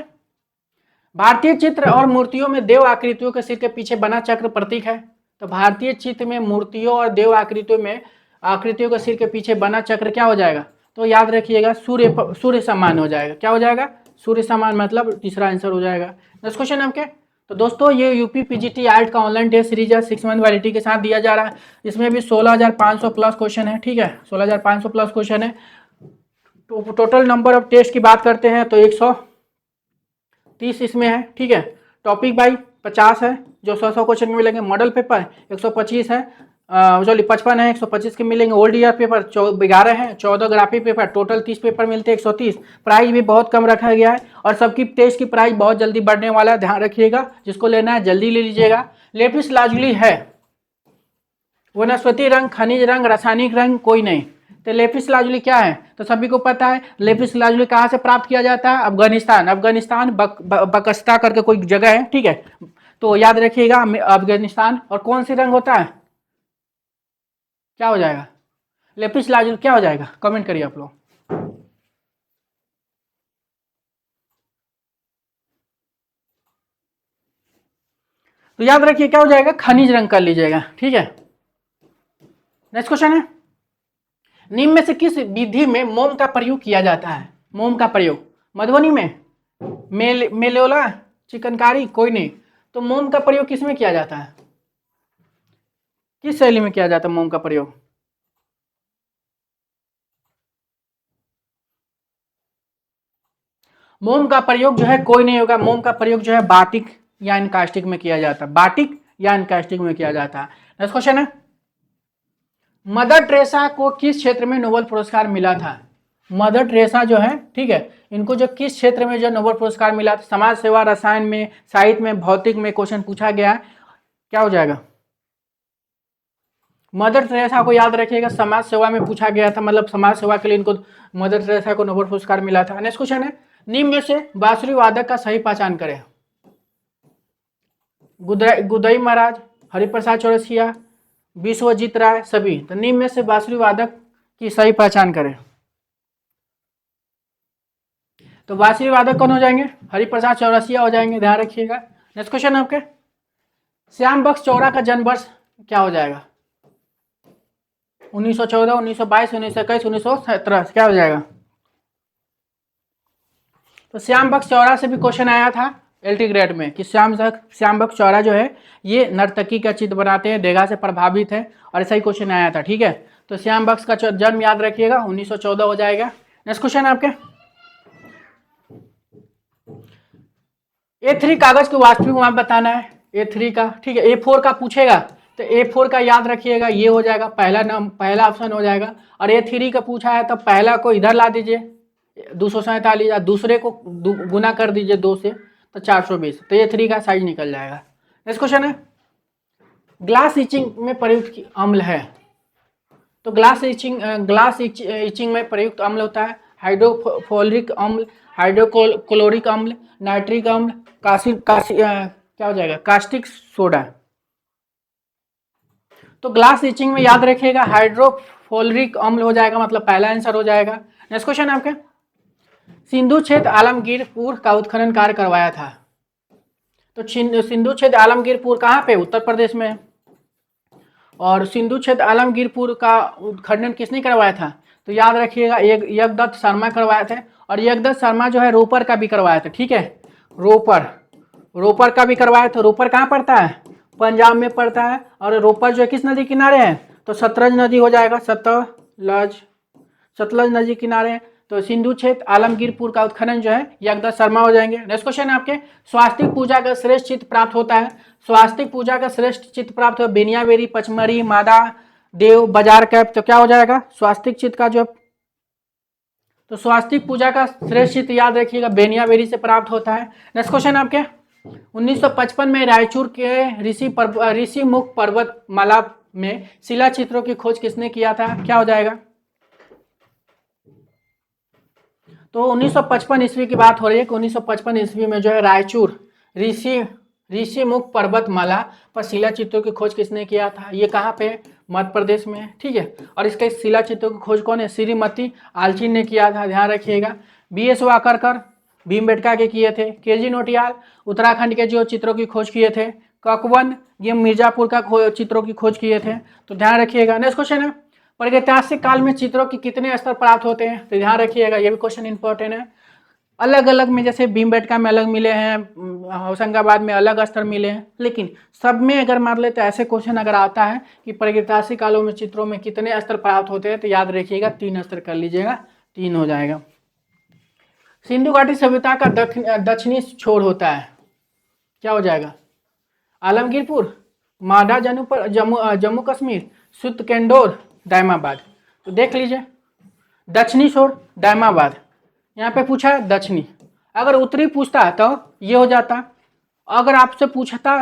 Speaker 1: भारतीय चित्र और मूर्तियों में देव आकृतियों के सिर के पीछे बना चक्र प्रतीक है। तो भारतीय चित्र में मूर्तियों और देव आकृतियों में आकृतियों के सिर के पीछे बना चक्र क्या हो जाएगा? तो याद रखिएगा सूर्य समान हो जाएगा। क्या हो जाएगा? सूर्य समान, मतलब तीसरा आंसर हो जाएगा। नेक्स्ट क्वेश्चन आपके, तो दोस्तों ये यूपी पीजीटी आर्ट का ऑनलाइन टेस्ट सीरीज है, 6 मंथ वैलिडिटी के साथ दिया जा रहा है। इसमें भी 16,500 प्लस क्वेश्चन है, ठीक है, 16,500 प्लस क्वेश्चन है। तो टोटल नंबर ऑफ टेस्ट की बात करते हैं तो 130 इसमें है, ठीक है। टॉपिक बाई 50 है जो 100 क्वेश्चन में मिलेंगे। मॉडल पेपर 125 है, सॉरी 55 है, 125 के मिलेंगे। ओल्ड ईयर पेपर 11 है, 14 ग्राफिक पेपर, टोटल 30 पेपर मिलते हैं, 130। प्राइस भी बहुत कम रखा गया है और सबकी टेस्ट की प्राइस बहुत जल्दी बढ़ने वाला है, ध्यान रखिएगा। जिसको लेना है जल्दी ले लीजिएगा। लेपिस लाजुली है वनस्पति रंग, खनिज रंग, रासायनिक रंग, कोई नहीं। तो लेपिस लाजुली क्या है? तो सभी को पता है लेपिस लाजुली कहाँ से प्राप्त किया जाता है? अफगानिस्तान बकस्ता करके कोई जगह है, ठीक है। तो याद रखिएगा अफगानिस्तान। और कौन सी रंग होता है? क्या हो जाएगा? लेपिस लाजुली क्या हो जाएगा? कमेंट करिए आप लोग। तो याद रखिए क्या हो जाएगा? खनिज रंग कर लीजिएगा, ठीक है। नेक्स्ट क्वेश्चन है, निम्न में से किस विधि में मोम का प्रयोग किया जाता है? मोम का प्रयोग मधुबनी में, मेलोला, चिकनकारी, कोई नहीं। तो मोम का प्रयोग किस में किया जाता है? किस शैली में किया जाता है मोम का प्रयोग? मोम का प्रयोग जो है कोई नहीं होगा। मोम का प्रयोग जो है बाटिक या इनकास्टिक में किया जाता है, बाटिक या इनकास्टिक में किया जाता है। नेक्स्ट क्वेश्चन है, मदर टेरेसा को किस क्षेत्र में नोबेल पुरस्कार मिला था? मदर टेरेसा जो है, ठीक है, इनको जो किस क्षेत्र में जो नोबेल पुरस्कार मिला था? समाज सेवा, रसायन में, साहित्य में, भौतिक में क्वेश्चन पूछा गया है। क्या हो जाएगा? मदर टेरेसा को याद रखिएगा, समाज सेवा में पूछा गया था, मतलब समाज सेवा के लिए इनको मदर टेरेसा को नोबेल पुरस्कार मिला था। नेक्स्ट क्वेश्चन है, निम्न में से बांसुरी वादक का सही पहचान करें। गुदई महाराज, हरिप्रसाद चौरसिया, विश्वजीत राय, सभी। तो निम्न में से बांसुरी वादक की सही पहचान करें। तो बांसुरी वादक कौन हो जाएंगे? हरिप्रसाद चौरसिया हो जाएंगे, ध्यान रखिएगा। नेक्स्ट क्वेश्चन आपके, श्याम बख्श चौरा का जन्म वर्ष क्या हो जाएगा? 1914, 1922, 1921, 1917, क्या हो जाएगा? तो श्याम बख्श चौरा से भी क्वेश्चन आया था एलटी ग्रेड में कि श्याम बख्श चौरा जो है ये नर्तकी का चित्र बनाते हैं, देगा से प्रभावित है, और ऐसा ही क्वेश्चन आया था, ठीक है। तो श्याम बख्श का जन्म याद रखिएगा 1914 हो जाएगा। नेक्स्ट क्वेश्चन आपके, A3 कागज के वास्तविक माप बताना है A3 का, ठीक है। A4 का पूछेगा तो A4 का याद रखिएगा ये हो जाएगा, पहला ऑप्शन हो जाएगा। और A3 का पूछा है तो पहला को इधर ला दीजिए 247, या दूसरे को गुना कर दीजिए 2 से तो 420, तो A3 का साइज निकल जाएगा। नेक्स्ट क्वेश्चन है, ग्लास इचिंग में प्रयुक्त अम्ल है। तो ग्लास इचिंग में प्रयुक्त अम्ल होता है हाइड्रोफ्लोरिक अम्ल, हाइड्रोक्लोरिक अम्ल, नाइट्रिक अम्ल, क्या हो जाएगा? Caustic soda. तो ग्लास इचिंग में याद रखिएगा हाइड्रोफ्लोरिक अम्ल हो जाएगा, मतलब पहला आंसर हो जाएगा। नेक्स्ट क्वेश्चन आपके, सिंधु क्षेत्र आलमगीरपुर का उत्खनन कार्य करवाया था। तो सिंधु क्षेत्र आलमगीरपुर कहाँ पे, उत्तर प्रदेश में। और सिंधु क्षेत्र आलमगीरपुर का उत्खनन किसने करवाया था, तो याद रखिएगा यज्ञदत्त शर्मा करवाए थे। और यज्ञदत्त शर्मा जो है रोपर का भी करवाया था, ठीक है, रोपर का भी करवाया था। रोपर कहाँ पड़ता है, पंजाब में पड़ता है। और रोपर जो है किस नदी किनारे है, तो सतलज नदी हो जाएगा, सतलज नदी किनारे। तो सिंधु क्षेत्र आलमगीरपुर का उत्खनन जो है यज्ञदत्त शर्मा हो जाएंगे। नेक्स्ट क्वेश्चन है आपके, स्वास्तिक पूजा का श्रेष्ठ चित्र प्राप्त होता है। स्वास्तिक पूजा का श्रेष्ठ चित्र प्राप्त हो, बेनियावेरी, पचमढ़ी, मादा देव, बाजार कैप। तो क्या हो जाएगा स्वास्तिक चित्र का जो, तो स्वास्तिक पूजा का श्रेष्ठ चित्र याद रखिएगा बेनियावेरी से प्राप्त होता है। नेक्स्ट क्वेश्चन आपके, 1955 में रायचूर के ऋषि मुख पर्वत माला में शिला चित्रों की खोज किसने किया था, क्या हो जाएगा। तो 1955 ईस्वी की बात हो रही है कि 1955 ईस्वी में जो है रायचूर ऋषि मुख पर्वत माला पर शिला चित्रों की खोज किसने किया था, ये कहाँ पे, मध्य प्रदेश में, ठीक है। और इसके शिला चित्रों की खोज कौन है, श्रीमती आलचिन ने किया था, ध्यान रखिएगा। BS वाकरकर भीमबेटका के किए थे। KG नोटियाल उत्तराखंड के जो चित्रों की खोज किए थे। ककवन ये मिर्जापुर का चित्रों की खोज किए थे, तो ध्यान रखिएगा। नेक्स्ट क्वेश्चन है, प्रागैतिहासिक काल में चित्रों के कितने स्तर प्राप्त होते हैं, तो ध्यान रखिएगा ये भी क्वेश्चन इंपॉर्टेंट है। अलग अलग में जैसे भीमबेटका में अलग मिले हैं, होशंगाबाद में अलग स्तर मिले हैं, लेकिन सब में अगर मान ले तो ऐसे क्वेश्चन अगर आता है कि प्रागैतिहासिक कालों में चित्रों में कितने स्तर प्राप्त होते हैं, तो याद रखिएगा 3 स्तर कर लीजिएगा, 3 हो जाएगा। सिंधु घाटी सभ्यता का दक्षिणी छोर होता है, क्या हो जाएगा, आलमगीरपुर, माडा जम्मू कश्मीर, सुतकेंडोर, दायमाबाद। तो देख लीजिए दक्षिणी छोर दायमाबाद, यहाँ पे पूछा है दक्षिणी। अगर उत्तरी पूछता तो ये हो जाता, अगर आपसे पूछता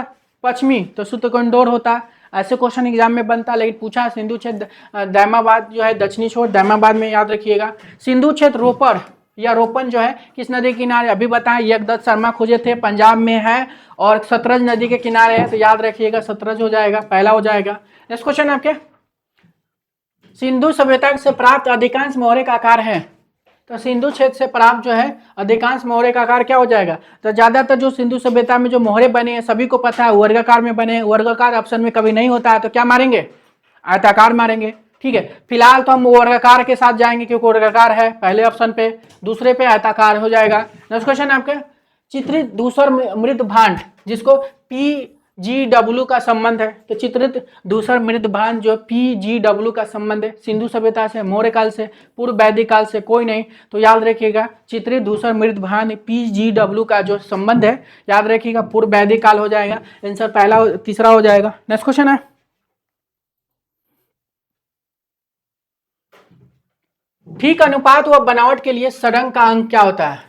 Speaker 1: पश्चिमी तो सुतकेंडोर होता। ऐसे क्वेश्चन एग्जाम में बनता, लेकिन पूछा सिंधु क्षेत्र दायमाबाद जो है दक्षिणी छोर दायमाबाद में, याद रखिएगा। सिंधु क्षेत्र रोपर या रोपन जो है किस नदी के किनारे, अभी बताएं यज्ञदत्त शर्मा खोजे थे, पंजाब में है और सतलज नदी के किनारे है, तो याद रखिएगा सतलज हो जाएगा, पहला हो जाएगा। नेक्स्ट क्वेश्चन आपके, सिंधु सभ्यता से प्राप्त अधिकांश मोहरे का आकार है, तो सिंधु क्षेत्र से प्राप्त जो है अधिकांश मोहरे का आकार क्या हो जाएगा, तो ज्यादातर जो सिंधु सभ्यता में जो मोहरे बने हैं सभी को पता है वर्गाकार में बने, वर्गाकार ऑप्शन में कभी नहीं होता है, तो क्या मारेंगे, आयताकार मारेंगे, ठीक है। फिलहाल तो हम वर्गाकार के साथ जाएंगे क्योंकि वर्गाकार है पहले ऑप्शन पे, दूसरे पे आयताकार हो जाएगा। नेक्स्ट क्वेश्चन आपके, चित्रित धूसर मृद भांड जिसको PGW का संबंध है, तो चित्रित धूसर मृद भांड जो PGW का संबंध है सिंधु सभ्यता से, मौर्य काल से, पूर्व वैदिक काल से, कोई नहीं, तो याद रखिएगा चित्रित धूसर मृद भांड PGW का जो संबंध है याद रखिएगा पूर्व वैदिक काल हो जाएगा, आंसर पहला तीसरा हो जाएगा। नेक्स्ट क्वेश्चन है, ठीक अनुपात व बनावट के लिए षडंग का अंक क्या होता है,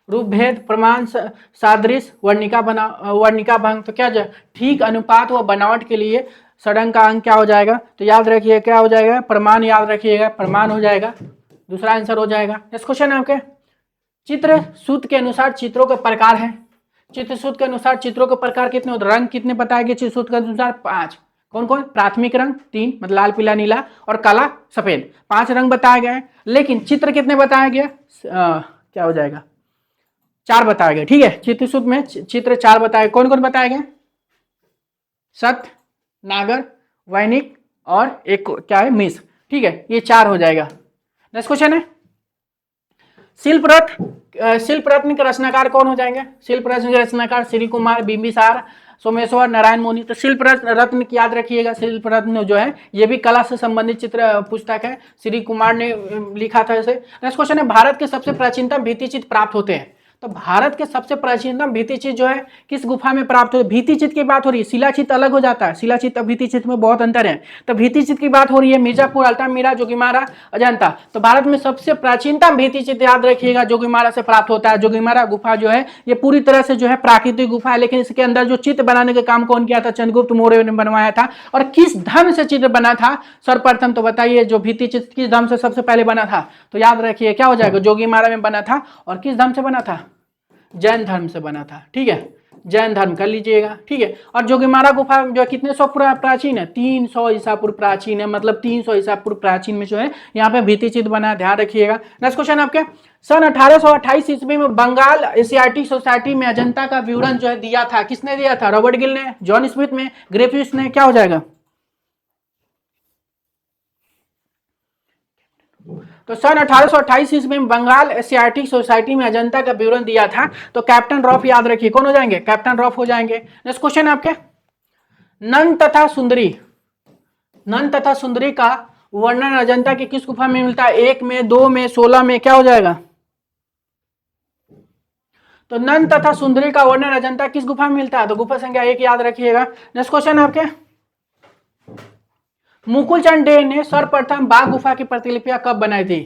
Speaker 1: रूप भेद, प्रमाण, सादृश्य, वर्णिका भंग। तो क्या जाए, ठीक अनुपात व बनावट के लिए षडंग का अंक क्या हो जाएगा, तो याद रखिए क्या हो जाएगा, प्रमाण, याद रखिएगा प्रमाण हो जाएगा, दूसरा आंसर हो जाएगा। नेक्स्ट क्वेश्चन है आपके, चित्र सूत्र के अनुसार चित्रों के प्रकार है, चित्र सूत्र के अनुसार चित्रों के प्रकार कितने होते, रंग कितने बताए गए चित्र सूत्र के अनुसार, 5, कौन कौन, प्राथमिक रंग 3 मतलब लाल पीला नीला और काला सफेद, 5 रंग बताए गए, लेकिन चित्र कितने बताए गए, क्या हो जाएगा, 4 बताए गए, ठीक है। चित्र सूत्र में चित्र 4 बताए, कौन कौन बताए गए, सत्य, नागर, वैनिक और एक क्या है मिश्र, ठीक है, ये 4 हो जाएगा। नेक्स्ट क्वेश्चन है, शिल्प रत्न के रचनाकार कौन हो जाएंगे, शिल्प रत्न के रचनाकार श्री कुमार, बिंबिसार, सोमेश्वर, नारायण मुनि। तो शिल्प रत्न की याद रखिएगा, शिल्प रत्न जो है ये भी कला से संबंधित चित्र पुस्तक है, श्री कुमार ने लिखा था इसे। नेक्स्ट क्वेश्चन है, भारत के सबसे प्राचीनतम भित्ति चित्र प्राप्त होते हैं, तो भारत के सबसे प्राचीनतम भित्ति चित्र जो है किस गुफा में प्राप्त होती है, भित्ति चित्र की बात हो रही है, शिलाचित्र अलग हो जाता है, शिलाचित्र और भित्ति चित्र में बहुत अंतर है, तो भित्ति चित्र की बात हो रही है, मिर्जापुर, अल्टामिरा, जोगीमारा, अजंता। तो भारत में सबसे प्राचीनतम भित्ति चित्र याद रखिएगा जोगीमारा से प्राप्त होता है। जोगीमारा गुफा जो है ये पूरी तरह से जो है प्राकृतिक गुफा है, लेकिन इसके अंदर जो चित्र बनाने का काम कौन किया था, चंद्रगुप्त मौर्य ने बनवाया था। और किस धर्म से चित्र बना था सर्वप्रथम, तो बताइए जो भित्ति चित्र किस धर्म से सबसे पहले बना था, तो याद रखिए क्या हो जाएगा, जोगीमारा में बना था। और किस धर्म से बना था, जैन धर्म से बना था, ठीक है, जैन धर्म कर लीजिएगा, ठीक है। और जोगीमारा गुफा जो है कितने सौ प्राचीन है, 300 ईसा पूर्व प्राचीन है, मतलब 300 ईसा पूर्व प्राचीन में जो है यहाँ पे भित्ति चित्र बना है, ध्यान रखिएगा। नेक्स्ट क्वेश्चन आपके, सन 1828 ईस्वी में बंगाल एशियाटिक सोसाइटी में अजंता का विवरण जो है दिया था, किसने दिया था, रॉबर्ट गिल ने, जॉन स्मिथ ने, ग्रिफिथ्स ने, क्या हो जाएगा। तो सन 1828 ईस्वी में बंगाल एशियाटिक सोसाइटी में अजंता का विवरण दिया था, तो कैप्टन रॉफ याद रखिए, कौन हो जाएंगे, कैप्टन रॉफ हो जाएंगे। नेक्स्ट क्वेश्चन आपके, नन तथा सुंदरी, नन तथा सुंदरी का वर्णन अजंता की किस गुफा में मिलता है, 1 में, 2 में, 16 में, क्या हो जाएगा। तो नन तथा सुंदरी का वर्णन अजंता किस गुफा में मिलता है, तो गुफा संख्या 1 याद रखिएगा। नेक्स्ट क्वेश्चन आपके, मुकुलचंद डे ने सर्वप्रथम बाघ गुफा की प्रतिलिपियां कब बनाई थी,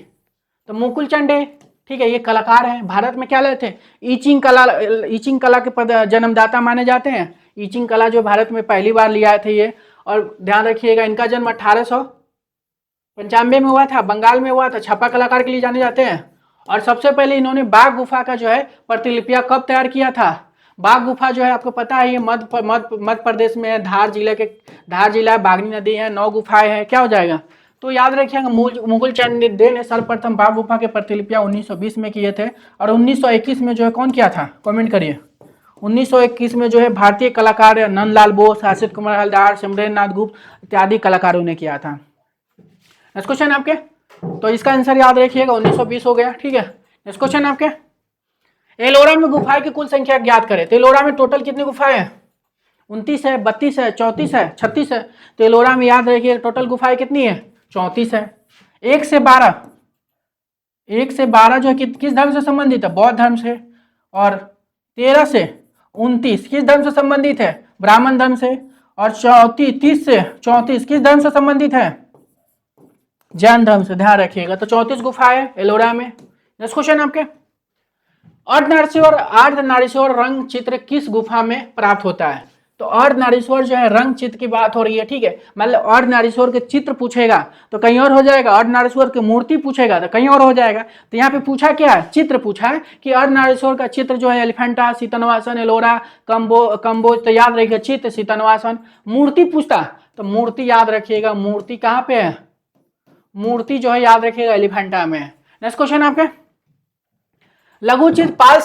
Speaker 1: तो मुकुलचंद डे, ठीक है, ये कलाकार हैं, भारत में क्या लाए थे, ईचिंग कला के जन्मदाता माने जाते हैं। ईचिंग कला जो भारत में पहली बार लिया थे ये, और ध्यान रखिएगा इनका जन्म 1895 में हुआ था, बंगाल में हुआ था, छापा कलाकार के लिए जाने जाते हैं। और सबसे पहले इन्होंने बाघ गुफा का जो है प्रतिलिपियां कब तैयार किया था, बाघ गुफा जो है आपको पता है ये मध्य प्रदेश में है, धार जिला है, बागनी नदी है, 9 गुफाएं हैं, क्या हो जाएगा। तो याद रखिएगा मुगलचंद डे ने सर्वप्रथम बाघ गुफा के प्रतिलिपियां 1920 में किए थे, और 1921 में जो है कौन किया था, कमेंट करिए। 1921 में जो है भारतीय कलाकार नंदलाल बोस, आशित कुमार हलदार, सिमरेन नाथ गुप्त इत्यादि कलाकारों ने किया था। नेक्स्ट क्वेश्चन आपके, तो इसका आंसर याद रखिएगा 1920 हो गया, ठीक है। नेक्स्ट क्वेश्चन आपके, एलोरा में गुफाएं की कुल संख्या ज्ञात करें, तो एलोरा में टोटल कितनी गुफाएं हैं, 29 है, 32 है, 34 है, 36 है। तो एलोरा में याद रखिए टोटल गुफाएं कितनी है, 34 है। 1 से 12 जो है किस धर्म से संबंधित है, बौद्ध धर्म से। और 13 से 29 किस धर्म से संबंधित है, ब्राह्मण धर्म से। और 30 से 34 किस धर्म से संबंधित है, जैन धर्म से, ध्यान रखिएगा। तो 34 गुफाएं एलोरा में। नेक्स्ट क्वेश्चन आपके, अर्धनारीश्वर रंग चित्र किस गुफा में प्राप्त होता है, तो अर्धनारीश्वर जो है रंग चित्र की बात हो रही है, ठीक है। मतलब अर्धनारीश्वर के चित्र पूछेगा तो कहीं और हो जाएगा, अर्धनारीश्वर की मूर्ति पूछेगा तो कहीं और हो जाएगा। तो यहाँ पे पूछा क्या है, चित्र पूछा है कि अर्धनारीश्वर का चित्र जो है एलिफेंटा, सीतनवासन, एलोरा, कंबो, तो याद रखिएगा चित्र, सीतनवासन। मूर्ति पूछता तो मूर्ति याद रखिएगा, मूर्ति कहाँ पे है, मूर्ति जो है याद रखिएगा एलिफेंटा में। नेक्स्ट क्वेश्चन आपके, लघु चित्र पाल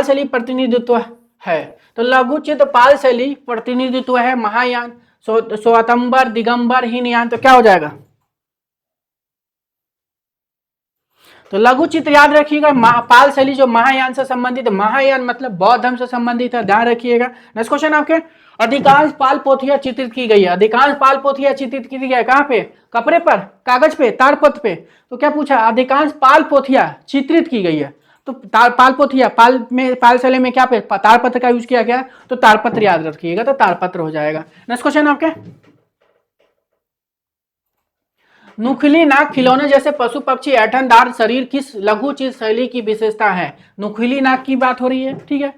Speaker 1: शैली प्रतिनिधित्व है, तो लघु चित्र पाल शैली प्रतिनिधित्व है महायान, श्वेतांबर, दिगंबर, हीनयान, तो क्या हो जाएगा। तो लघु चित्र याद रखिएगा पाल शैली जो महायान से संबंधित है, महायान मतलब बौद्ध धर्म से संबंधित है, ध्यान रखिएगा। नेक्स्ट क्वेश्चन आपके, अधिकांश पाल पोथियां चित्रित की गई है, अधिकांश पाल पोथियां चित्रित की गई है कहाँ पे, कपड़े पर, कागज पे, ताड़पत्र पे। तो क्या पूछा, अधिकांश पाल पोथियां चित्रित की गई है, तो पाल पोथिया, पाल शैली में क्या पे ताड़पत्र का यूज किया गया, तो ताड़पत्र याद रखिएगा, तो ताड़पत्र हो जाएगा। नेक्स्ट क्वेश्चन आपके, नुकीली नाक, खिलौने जैसे पशु पक्षी, ऐंठनदार शरीर किस लघु चित्र शैली की विशेषता है, नुकीली नाक की बात हो रही है, ठीक है।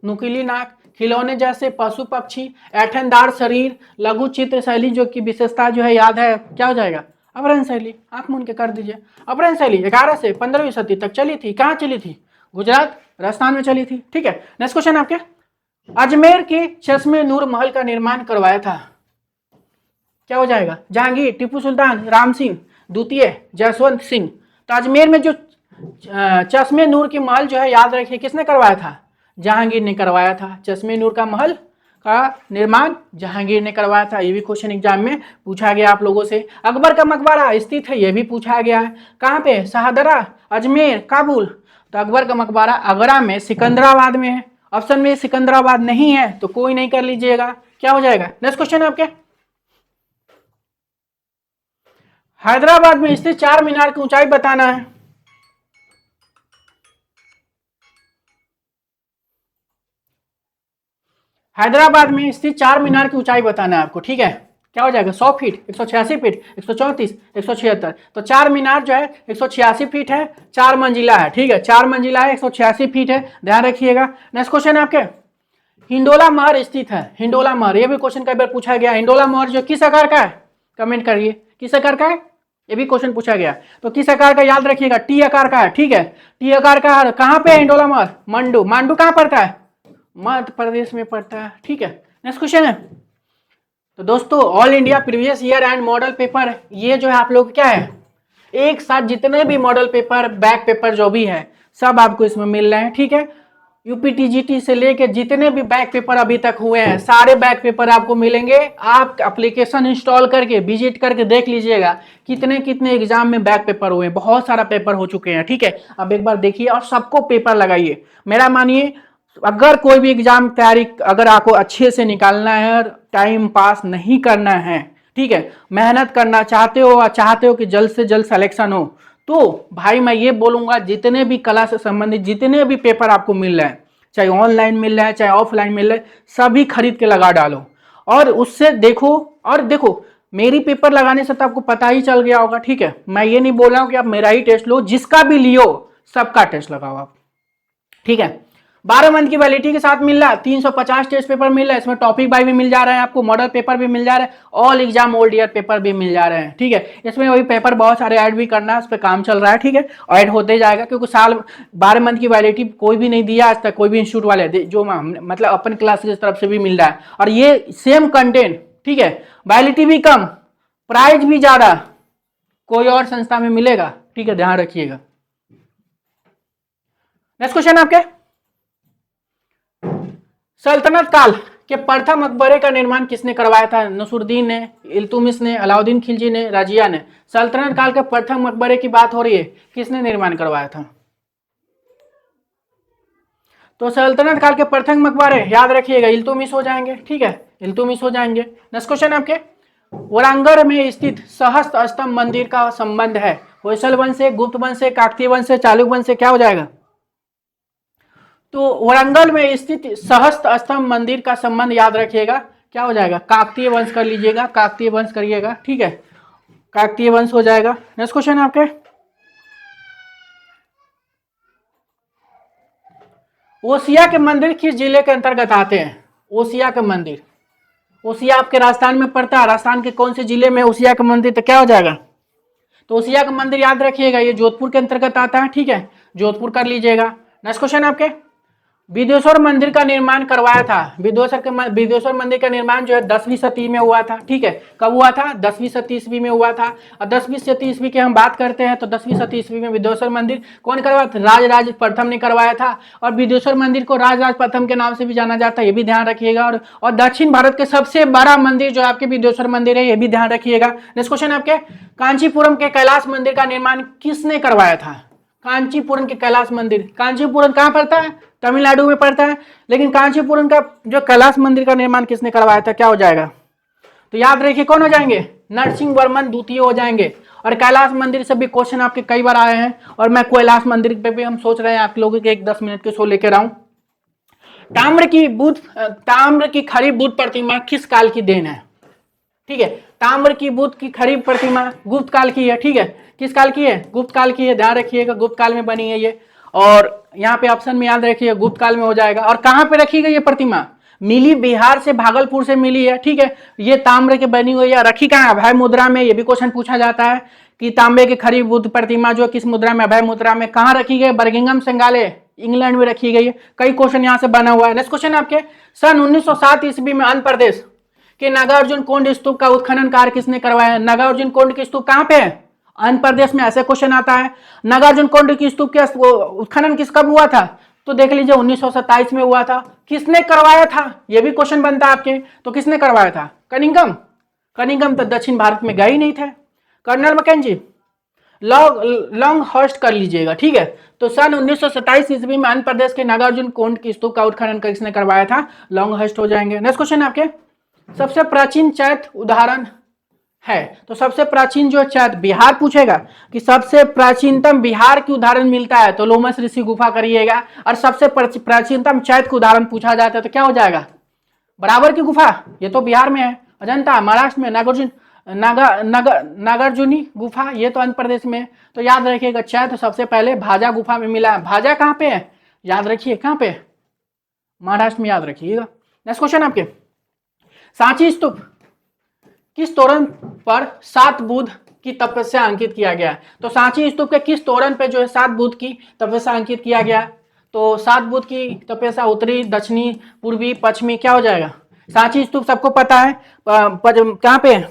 Speaker 1: नुकीली नाक, खिलौने जैसे पशु पक्षी, ऐंठनदार शरीर, लघु चित्र शैली जो की विशेषता जो है याद है, क्या हो जाएगा, अपहरण शैली। आंख मूंद के कर दीजिए, अपहरण शैली 11 से 15वीं सदी तक चली थी, कहाँ चली थी, गुजरात, राजस्थान में चली थी, ठीक है। नेक्स्ट क्वेश्चन आपके, अजमेर के चश्मे नूर महल का निर्माण करवाया था, क्या हो जाएगा, जहांगीर, टीपू सुल्तान, राम सिंह द्वितीय, जसवंत सिंह। तो अजमेर में जो चश्मे नूर की महल जो है याद रखिए किसने करवाया था, जहांगीर ने करवाया था। चश्मे नूर का महल का निर्माण जहांगीर ने करवाया था, ये भी क्वेश्चन एग्जाम में पूछा गया आप लोगों से। अकबर का मकबरा स्थित है, ये भी पूछा गया है, कहाँ पे, शाहदरा, अजमेर, काबुल। तो अकबर का मकबरा आगरा में, सिकंदराबाद में है। ऑप्शन में सिकंदराबाद नहीं है तो कोई नहीं कर लीजिएगा, क्या हो जाएगा। नेक्स्ट क्वेश्चन आपके, हैदराबाद में स्थित चार मीनार की ऊंचाई बताना है। हैदराबाद में स्थित चार मीनार की ऊंचाई बताना है आपको, ठीक है। क्या हो जाएगा, 100 फीट, 186 फीट, 134, 176। तो चार मीनार जो है 186 फीट है, 4 मंजिला है, ठीक है, 4 मंजिला है, 186 फीट है, ध्यान रखिएगा। नेक्स्ट क्वेश्चन आपके, हिंडोला महल स्थित है, हिंडोला महल, ये भी क्वेश्चन कई बार पूछा गया। हिंडोला महल जो किस आकार का है, कमेंट करिए, किस आकार का है, ये भी क्वेश्चन पूछा गया। तो किस आकार का याद रखिएगा, टी आकार का है, ठीक है, टी आकार का है। कहाँ पे है हिंडोला महल, मांडू, मांडू कहाँ पड़ता है, मध्य प्रदेश में पड़ता है। ठीक है, नेक्स्ट क्वेश्चन है। तो दोस्तों all India previous year and model paper, ये जो है आप लोग क्या है, एक साथ जितने भी मॉडल पेपर बैक पेपर जो भी है सब आपको इसमें मिल रहे हैं। ठीक है, यूपीटीजीटी से लेके जितने भी बैक पेपर अभी तक हुए हैं सारे बैक पेपर आपको मिलेंगे। आप एप्लीकेशन इंस्टॉल करके विजिट करके देख लीजिएगा कितने कितने एग्जाम में बैक पेपर हुए हैं, बहुत सारा पेपर हो चुके हैं। ठीक है, अब एक बार देखिए और सबको पेपर लगाइए। मेरा मानिए अगर कोई भी एग्जाम तैयारी अगर आपको अच्छे से निकालना है, टाइम पास नहीं करना है, ठीक है, मेहनत करना चाहते हो और चाहते हो कि जल्द से जल्द सिलेक्शन हो, तो भाई मैं ये बोलूंगा जितने भी कला से संबंधित जितने भी पेपर आपको मिल रहे हैं, चाहे ऑनलाइन मिल रहा है चाहे ऑफलाइन मिल रहा है, सभी खरीद के लगा डालो और उससे देखो। और देखो मेरी पेपर लगाने से तो आपको पता ही चल गया होगा। ठीक है, मैं ये नहीं बोल रहा हूं कि आप मेरा ही टेस्ट लो, जिसका भी लियो सबका टेस्ट लगाओ आप। ठीक है, 12 मंथ की वैलिडिटी के साथ मिल रहा है, 350 टेस्ट पेपर मिल रहा है, इसमें टॉपिक बाय भी मिल जा रहा है आपको, मॉडल पेपर भी मिल जा रहा है, all exam old year paper भी मिल जा रहे हैं। ठीक है, इसमें वही पेपर बहुत सारे ऐड भी करना है, उस पर काम चल रहा है। ठीक है, ऐड होते जाएगा क्योंकि साल 12 मंथ की वैलिडिटी कोई भी नहीं दिया आज तक, कोई भी इंस्टीट्यूट वाले जो मतलब अपन क्लास की तरफ से भी मिल रहा है, और ये सेम कंटेंट। ठीक है, वैलिडिटी भी कम, प्राइस भी ज्यादा, कोई और संस्था में मिलेगा। ठीक है, ध्यान रखिएगा। नेक्स्ट क्वेश्चन आपके, सल्तनत काल के प्रथम मकबरे का निर्माण किसने करवाया था? नसरुद्दीन ने, इल्तुतमिश ने, अलाउद्दीन खिलजी ने, रजिया ने। सल्तनत काल के प्रथम मकबरे की बात हो रही है, किसने निर्माण करवाया था? तो सल्तनत काल के प्रथम मकबरे याद रखिएगा इल्तुतमिश हो जाएंगे। ठीक है, इल्तुतमिश हो जाएंगे। नेक्स्ट क्वेश्चन आपके, वाराणगढ़ में स्थित सहस्त्र स्तंभ मंदिर का संबंध है होयसल वंश से, गुप्त वंश से, काकतीय वंश से, चालुक्य वंश से, क्या हो जाएगा? तो वारंगल में स्थित सहस्त्र स्तंभ मंदिर का संबंध याद रखिएगा, क्या हो जाएगा? काकतीय वंश कर लीजिएगा, काकतीय वंश करिएगा। ठीक है, काकतीय वंश हो जाएगा। नेक्स्ट क्वेश्चन है आपके, ओसिया के मंदिर किस जिले के अंतर्गत आते हैं? ओसिया के मंदिर, ओसिया आपके राजस्थान में पड़ता है, राजस्थान के कौन से जिले में ओसिया का मंदिर? तो क्या हो जाएगा? तो ओसिया का मंदिर याद रखिएगा, ये जोधपुर के अंतर्गत आता है। ठीक है, जोधपुर कर लीजिएगा। नेक्स्ट क्वेश्चन आपके, विदेश्वर मंदिर का निर्माण करवाया था, विदेश्वर मंदिर का निर्माण जो है 10वीं शताब्दी में हुआ था। ठीक है, कब हुआ था? 10वीं शताब्दी में हुआ था। और 10वीं शताब्दी की हम बात करते हैं तो 10वीं शताब्दी में विदेश्वर मंदिर कौन करवाया था? राजराज प्रथम ने करवाया था। और विदेश्वर मंदिर को राजराज प्रथम के नाम से भी जाना जाता है, ये भी ध्यान रखिएगा। और दक्षिण भारत के सबसे बड़ा मंदिर जो आपके विदेश्वर मंदिर है, ये भी ध्यान रखिएगा। नेक्स्ट क्वेश्चन आपके, कांचीपुरम के कैलाश मंदिर का निर्माण किसने करवाया था? कांचीपुरम के कैलाश मंदिर, कांचीपुरम कहाँ पड़ता है? तमिलनाडु में पड़ता है। लेकिन कांचीपुरम का जो कैलाश मंदिर का निर्माण किसने करवाया था, क्या हो जाएगा? तो याद रखिए कौन हो जाएंगे? नरसिंह वर्मन द्वितीय हो जाएंगे। और कैलाश मंदिर से भी क्वेश्चन आपके कई बार आए हैं, और मैं कैलाश मंदिर पे भी हम सोच रहे हैं आप लोगों के एक 10 मिनट के शो लेकर आऊं। ताम्र की खड़ी बुद्ध प्रतिमा किस काल की देन है? ठीक है, ताम्र की बुद्ध की खड़ी प्रतिमा गुप्त काल की है। ठीक है, किस काल की है? गुप्त काल की है, ध्यान रखिएगा, गुप्त काल में बनी है ये। और यहाँ पे ऑप्शन में याद रखिए गुप्त काल में हो जाएगा। और कहाँ पे रखी गई ये प्रतिमा? मिली बिहार से, भागलपुर से मिली है। ठीक है, ये ताम्र की बनी हुई है, रखी कहाँ? अभय मुद्रा में। ये भी क्वेश्चन पूछा जाता है कि तांबे की खड़ी बुद्ध प्रतिमा जो किस मुद्रा में? अभय मुद्रा में। कहाँ रखी गई? बर्मिंघम संग्रहालय इंग्लैंड में रखी गई है। कई क्वेश्चन यहाँ से बना हुआ है। नेक्स्ट क्वेश्चन आपके, सन 1907 ईस्वी में आंध्र प्रदेश कि नागार्जुन कोंड स्तूप का उत्खनन कार्य किसने करवाया? नागार्जुन कोंड की स्तूप कहाँ पे है? आंध्र प्रदेश में। ऐसे क्वेश्चन आता है, नागार्जुन कोंड की स्तूप का उत्खनन कब हुआ था? तो देख लीजिए 1927 में हुआ था। किसने करवाया था? ये भी क्वेश्चन बनता है आपके। तो किसने करवाया था? कनिंघम। कनिंघम तो दक्षिण भारत में गए ही नहीं थे। कर्नल मैकेंजी, लॉन्ग हॉर्स्ट कर लीजिएगा। ठीक है, तो सन 1927 ईस्वी में आंध्र प्रदेश के नागार्जुन कोंड की स्तूप का उत्खनन किसने करवाया था? लॉन्ग हॉर्स्ट हो जाएंगे। नेक्स्ट क्वेश्चन आपके, सबसे प्राचीन चैत्य उदाहरण है, तो सबसे प्राचीन जो चैत्य बिहार पूछेगा कि सबसे प्राचीनतम बिहार की उदाहरण मिलता है तो लोमस ऋषि गुफा करिएगा। और सबसे प्राचीनतम चैत्य का उदाहरण पूछा जाता है तो क्या हो जाएगा? बराबर की गुफा, ये तो बिहार में है। अजंता महाराष्ट्र में, नागार्जुनी गुफा ये तो आंध्र प्रदेश में। तो याद रखिएगा चैत्य सबसे पहले भाजा गुफा में मिला है। भाजा कहाँ पे है? याद रखिए कहाँ पे? महाराष्ट्र में, याद रखिएगा। नेक्स्ट क्वेश्चन आपके, सांची स्तूप किस तोरण पर 7 बुद्ध की तपस्या अंकित किया गया है? तो सांची स्तूप के किस तोरण पे जो है 7 बुद्ध की तपस्या अंकित किया गया? तो 7 बुध की तपस्या उत्तरी, दक्षिणी, पूर्वी, पश्चिमी क्या हो जाएगा? सांची स्तूप सबको पता है, कहाँ पे है?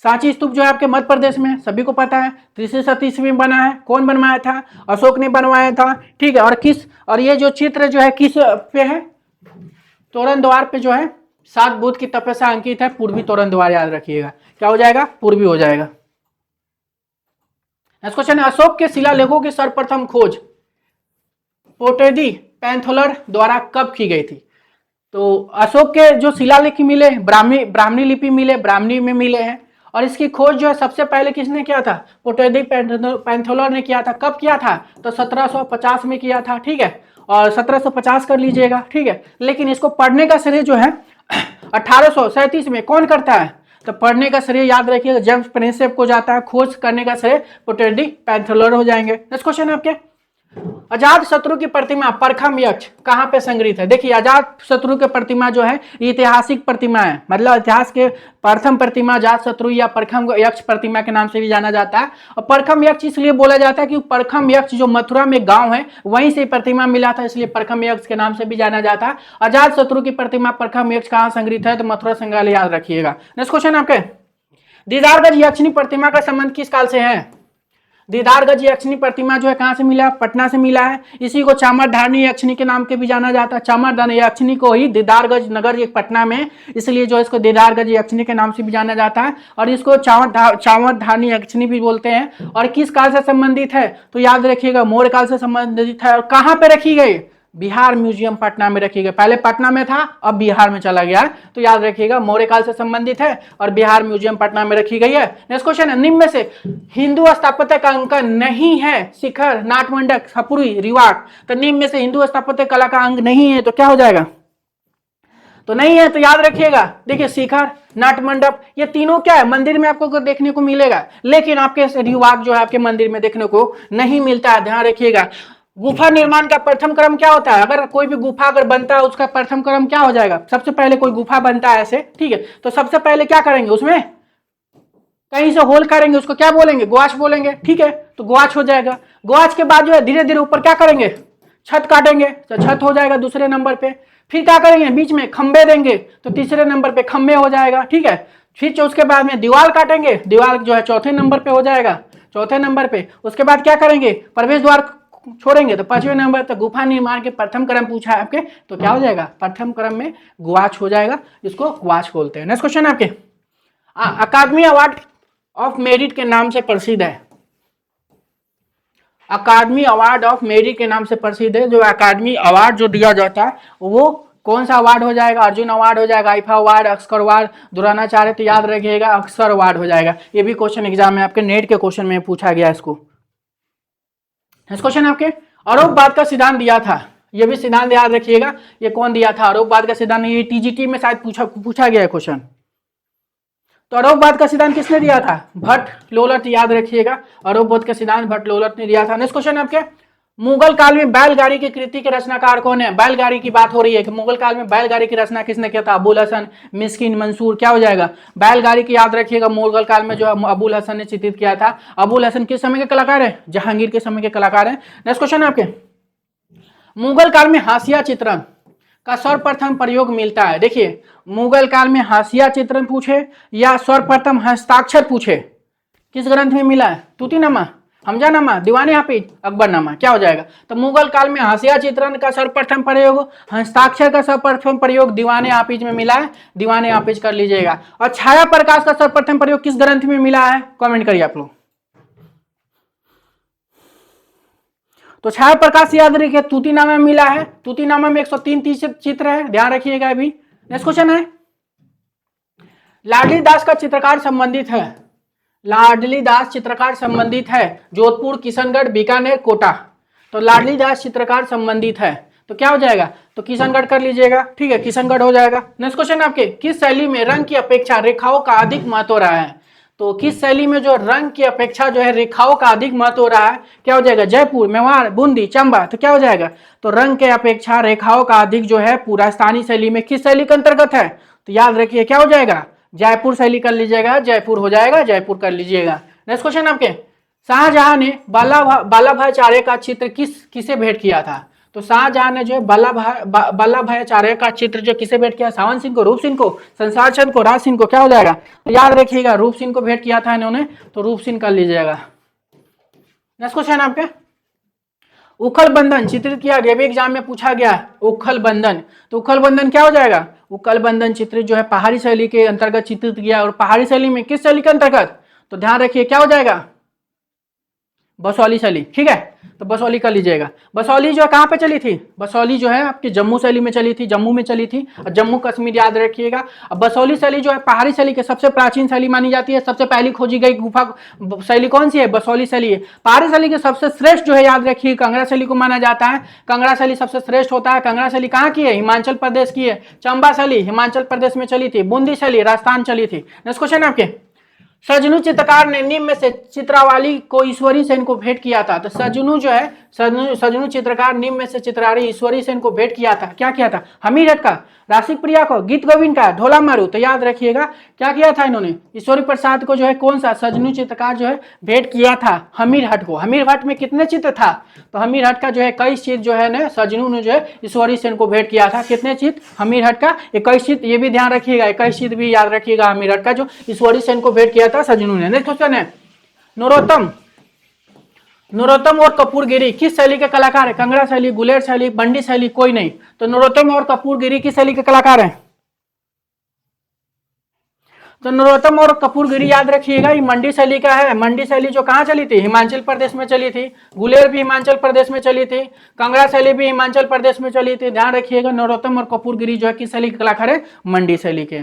Speaker 1: सांची स्तूप जो है आपके मध्य प्रदेश में, सभी को पता है। 337 में बना है। कौन बनवाया था? अशोक ने बनवाया था, ठीक है। और ये जो चित्र जो है किस पे है? तोरण द्वार पे जो है 7 बुध की तपस्या अंकित है। पूर्वी तोरण द्वार याद रखिएगा, क्या हो जाएगा? पूर्वी हो जाएगा। नेक्स्ट क्वेश्चन है, अशोक के शिलालेखों की सर्वप्रथम खोज पोर्टेडी पैंथोलर द्वारा कब की गई थी? तो अशोक के जो शिलालेख मिले, ब्राह्मणी लिपि मिले, ब्राह्मणी में मिले हैं। और इसकी खोज जो है सबसे पहले किसने किया था? पोर्टेडी पैंथोलर ने किया था। कब किया था? तो 1750 में किया था, ठीक है। और 1750 कर लीजिएगा, ठीक है। लेकिन इसको पढ़ने का श्रेय जो है 1837 में कौन करता है? तो पढ़ने का श्रेय याद रखिएगा जेम्स प्रिंसेप को जाता है। खोज करने का श्रेय पोर्टेडी पैंथोलर हो जाएंगे। नेक्स्ट क्वेश्चन है आपके, अजात शत्रु की प्रतिमा परखम यक्ष कहां पे संग्रहित है? देखिए अजात शत्रु की प्रतिमा जो है ऐतिहासिक प्रतिमा है, मतलब इतिहास के प्रथम प्रतिमा अजात शत्रु या परखम यक्ष प्रतिमा के नाम से भी जाना जाता है। और परखम यक्ष इसलिए बोला जाता है कि परखम यक्ष जो मथुरा में गांव है वहीं से प्रतिमा मिला था, इसलिए परखम यक्ष के नाम से भी जाना जाता है। अजात शत्रु की प्रतिमा परखम यक्ष कहां संग्रहित है? तो मथुरा संग्रहालय याद रखिएगा। नेक्स्ट क्वेश्चन आपके, दीदारगंज यक्षिणी प्रतिमा का संबंध किस काल से है? दीदारगंज यक्षिणी प्रतिमा जो है कहां से मिला? पटना से मिला है। इसी को चामरधानी यक्षिणी के नाम के भी जाना जाता है। चामरधानी यक्षिणी को ही दीदारगंज नगर एक पटना में, इसलिए जो इसको दीदारगंज यक्षिणी के नाम से भी जाना जाता है। और इसको चामरधानी यक्षिणी भी बोलते हैं। और किस काल से संबंधित है? तो याद रखिएगा मौर्य काल से संबंधित है। और कहां पे रखी गई? बिहार म्यूजियम पटना में रखी गई। पहले पटना में था, अब बिहार में चला गया, तो याद रखिएगा मौर्य काल से संबंधित है और बिहार म्यूजियम पटना में रखी गई है। नेक्स्ट क्वेश्चन है, निम्न में से हिंदू स्थापत्य का अंग नहीं है शिखर, नाटमंडप, खपुरी, रिवाक। तो निम्न में से हिंदू स्थापत्य कला का अंग नहीं है तो क्या हो जाएगा? तो नहीं है तो याद रखिएगा, देखिए शिखर, नाटमंडप, ये तीनों क्या है? मंदिर में आपको देखने को मिलेगा, लेकिन आपके रिवाक जो है आपके मंदिर में देखने को नहीं मिलता है, ध्यान रखिएगा। गुफा निर्माण का प्रथम क्रम क्या होता है? अगर कोई भी गुफा अगर बनता है उसका प्रथम क्रम क्या हो जाएगा? सबसे पहले कोई गुफा बनता है ऐसे, ठीक है, तो सबसे पहले क्या करेंगे? उसमें कहीं से होल करेंगे, उसको क्या बोलेंगे? गुआच बोलेंगे, ठीक है। तो गुआच हो जाएगा। गुआच के बाद जो है धीरे धीरे ऊपर क्या करेंगे? छत काटेंगे, तो छत हो जाएगा दूसरे नंबर पे। फिर क्या करेंगे? बीच में खंबे देंगे, तो तीसरे नंबर पे खंबे हो जाएगा, ठीक है। फिर उसके बाद में दीवार काटेंगे, दीवार जो है चौथे नंबर पे हो जाएगा, चौथे नंबर पे। उसके बाद क्या करेंगे? प्रवेश द्वार छोड़ेंगे, तो 5वें नंबर तक गुफा निर्माण के प्रथम क्रम पूछा है आपके, तो क्या हो जाएगा? प्रथम क्रम में गुआच हो जाएगा, इसको गुआच बोलते हैं। नेक्स्ट क्वेश्चन आपके, अकादमी अवार्ड ऑफ मेरिट के नाम से प्रसिद्ध है। अकादमी अवार्ड ऑफ मेरिट के नाम से प्रसिद्ध है। जो अकादमी अवार्ड जो दिया जाता है वो कौन सा अवार्ड हो जाएगा? अर्जुन अवार्ड हो जाएगा, IIFA award, Oscar award, Dronacharya, तो याद रखिएगा ऑस्कर अवार्ड हो जाएगा। ये भी क्वेश्चन एग्जाम में आपके नेट के क्वेश्चन में पूछा गया इसको। नेक्स्ट क्वेश्चन आपके, आरोपवाद का सिद्धांत दिया था, ये भी सिद्धांत याद रखिएगा। ये कौन दिया था आरोपवाद का सिद्धांत? ये टीजीटी में शायद पूछा गया है क्वेश्चन। तो आरोपवाद का सिद्धांत किसने दिया था? भट्ट लोलट, याद रखिएगा आरोपवाद का सिद्धांत भट्ट लोलट ने दिया था। नेक्स्ट क्वेश्चन आपके, मुगल काल में बैलगाड़ी की कृति के रचनाकार कौन है? बैलगाड़ी की बात हो रही है कि मुगल काल में बैलगाड़ी की रचना किसने किया था? अबुल हसन, मिस्किन, मंसूर, क्या हो जाएगा? बैलगाड़ी की याद रखिएगा मुगल काल में जो अबुल हसन ने चित्रित किया था। अबुल हसन किस समय के कलाकार है? जहांगीर के समय के कलाकार है। नेक्स्ट क्वेश्चन आपके, मुगल काल में हाशिया चित्रण का सर्वप्रथम प्रयोग मिलता है। देखिए मुगल काल में हाशिया चित्रण पूछे या सर्वप्रथम हस्ताक्षर पूछे, किस ग्रंथ में मिला है? तूतीनामा, हमजानामा, दीवाने हाफिज, अकबरनामा, क्या हो जाएगा? तो मुगल काल में हाशिया चित्रण का सर्वप्रथम प्रयोग, हस्ताक्षर का सर्वप्रथम प्रयोग दीवाने हाफिज में मिला है, दीवाने हाफिज कर लीजिएगा। और छाया प्रकाश का सर्वप्रथम प्रयोग किस ग्रंथ में मिला है? कमेंट करिए आप लोग। तो छाया प्रकाश याद रखिए तूतीनामा में मिला है। तूतीनामा में 103 चित्र है, ध्यान रखिएगा अभी। नेक्स्ट क्वेश्चन है, लाडली दास का चित्रकार संबंधित है। लाडली दास चित्रकार संबंधित है जोधपुर, किशनगढ़, बीकानेर, कोटा। तो लाडली दास चित्रकार संबंधित है तो क्या हो जाएगा? तो किशनगढ़ कर लीजिएगा, ठीक है, किशनगढ़ हो जाएगा। नेक्स्ट क्वेश्चन आपके, किस शैली में रंग की अपेक्षा रेखाओं का अधिक महत्व रहा है? तो किस शैली में जो रंग की अपेक्षा जो है रेखाओं का अधिक महत्व हो रहा है? क्या हो जाएगा? जयपुर, मेवाड़, बूंदी, चंबा, तो क्या हो जाएगा? तो रंग के अपेक्षा रेखाओं का अधिक जो है पुरास्तानी शैली में किस शैली के अंतर्गत है? तो याद रखिए क्या हो जाएगा? जयपुर शैली कर लीजिएगा, जयपुर हो जाएगा, जयपुर कर लीजिएगा। नेक्स्ट क्वेश्चन आपके, शाहजहां ने वल्लभ भाई का चित्र किसे भेंट किया था? तो शाहजहां ने जो है वल्लभ भाई का चित्र जो किसे भेंट किया? सावन सिंह को, रूप सिंह को, संसार चंद को, राज सिंह को? क्या हो जाएगा? तो याद रखिएगा रूप सिंह को भेंट किया था इन्होंने, तो रूप सिंह कर लीजिएगा। नेक्स्ट क्वेश्चन आपके, उखल बंधन चित्रित किया गया, एग्जाम में पूछा गया उखल बंधन, तो उखल बंधन क्या हो जाएगा? उखल बंधन चित्र जो है पहाड़ी शैली के अंतर्गत चित्रित किया, और पहाड़ी शैली में किस शैली के अंतर्गत? तो ध्यान रखिए क्या हो जाएगा? बसौली शैली। ठीक है, तो बसौली कर लीजिएगा। बसौली जो है कहाँ पे चली थी? बसौली जो है आपकी जम्मू शैली में चली थी, जम्मू में चली थी, और जम्मू कश्मीर याद रखिएगा। अब बसौली शैली जो है पहाड़ी शैली के सबसे प्राचीन शैली मानी जाती है। सबसे पहली खोजी गई गुफा शैली कौन सी है? बसौली शैली है। पहाड़ी शैली के सबसे श्रेष्ठ जो है याद रखिए कंगरा शैली को माना जाता है। कंगरा शैली सबसे श्रेष्ठ होता है। कंगरा शैली कहाँ की है? हिमाचल प्रदेश की है। चंबा शैली हिमाचल प्रदेश में चली थी। बूंदी शैली राजस्थान चली थी। नेक्स्ट क्वेश्चन आपके, सजनू चित्रकार ने निम्न में से चित्रावली को ईश्वरी सेन को भेंट किया था। तो सजनू जो है सजनू चित्रकार निम्न में से चित्रावली ईश्वरी सेन को भेंट किया था। क्या किया था? हमीरठ का, राशिक प्रिया को, गीत गोविंद का, ढोला मारू। तो याद रखिएगा क्या किया था इन्होंने? ईश्वरी प्रसाद को जो है कौन सा सजनू चित्रकार जो है भेंट किया था? हमीरठ को। हमीरठ में कितने चित्र था? तो हमीरठ का जो है 21 चित्र जो है ना सजनू ने जो है ईश्वरी सेन को भेंट किया था। कितने चित्र? हमीरठ का 21 चित्र, ये भी ध्यान रखिएगा, 21 चित्र भी याद रखिएगा हमीरठ का जो ईश्वरी सेन को भेंट किया था सजनू ने। नेक्स्ट क्वेश्चन है, नरोत्तम और कपूरगिरी किस शैली के कलाकार है? कंगड़ा शैली, गुलेर शैली, बंडी शैली? कोई नहीं। तो नरोत्तम और कपूरगिरी किस शैली के कलाकार हैं? तो नरोत्तम और कपूरगिरी याद रखिएगा ये मंडी शैली का है। मंडी शैली जो कहाँ चली थी? हिमाचल प्रदेश में चली थी। गुलेर भी हिमाचल प्रदेश में चली थी। कंगड़ा शैली भी हिमाचल प्रदेश में चली थी। ध्यान रखिएगा नरोत्तम और कपूरगिरी जो है किस शैली के कलाकार है? मंडी शैली के।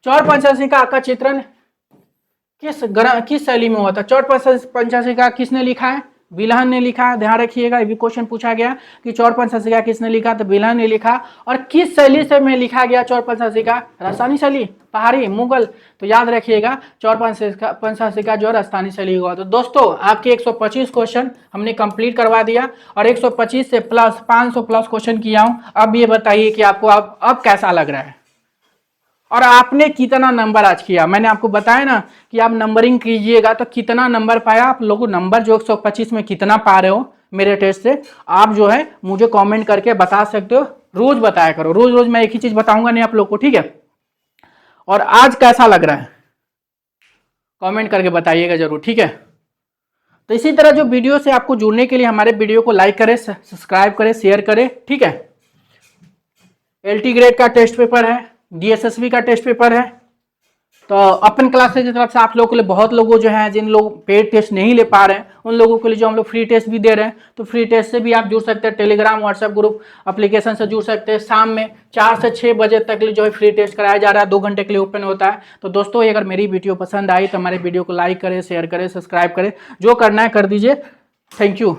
Speaker 1: चौर पंचाशिका का चित्रण किस शैली में हुआ था? चौर पंचाशिका किसने लिखा है? बिलहन ने लिखा। ध्यान रखिएगा ये भी क्वेश्चन पूछा गया कि चौर पंचाशिका किसने लिखा? तो बिलहन ने लिखा। और किस शैली से में लिखा गया चौर पंचाशिका? राजस्थानी शैली, पहाड़ी, मुगल? तो याद रखिएगा चौर पंचाशिका जो राजस्थानी शैली हुआ। तो दोस्तों आपके 125 क्वेश्चन हमने कंप्लीट करवा दिया, और 125 से प्लस 500 प्लस क्वेश्चन किया हूं। अब ये बताइए कि आपको अब कैसा लग रहा है, और आपने कितना नंबर आज किया? मैंने आपको बताया ना कि आप नंबरिंग कीजिएगा तो कितना नंबर पाया आप लोगों। नंबर जो 125 में कितना पा रहे हो मेरे टेस्ट से, आप जो है मुझे कमेंट करके बता सकते हो। रोज बताया करो, रोज रोज मैं एक ही चीज बताऊंगा नहीं आप लोग को, ठीक है? और आज कैसा लग रहा है कमेंट करके बताइएगा जरूर, ठीक है? तो इसी तरह जो वीडियो से आपको जुड़ने के लिए हमारे वीडियो को लाइक करें, सब्सक्राइब करें, शेयर करें, ठीक है? LT ग्रेड का टेस्ट पेपर है, DSSB का टेस्ट पेपर है। तो अपन क्लासेज की तरफ से आप लोगों के लिए बहुत लोगों जो है जिन लोग पेड टेस्ट नहीं ले पा रहे हैं उन लोगों के लिए जो हम लोग फ्री टेस्ट भी दे रहे हैं, तो फ्री टेस्ट से भी आप जुड़ सकते हैं। टेलीग्राम व्हाट्सएप ग्रुप एप्लीकेशन से जुड़ सकते हैं। शाम में 4 से 6 बजे तक जो है फ्री टेस्ट कराया जा रहा है, 2 घंटे के लिए ओपन होता है। तो दोस्तों अगर मेरी वीडियो पसंद आई तो हमारे वीडियो को लाइक करें, शेयर करें, सब्सक्राइब करें, जो करना है कर दीजिए। Thank you.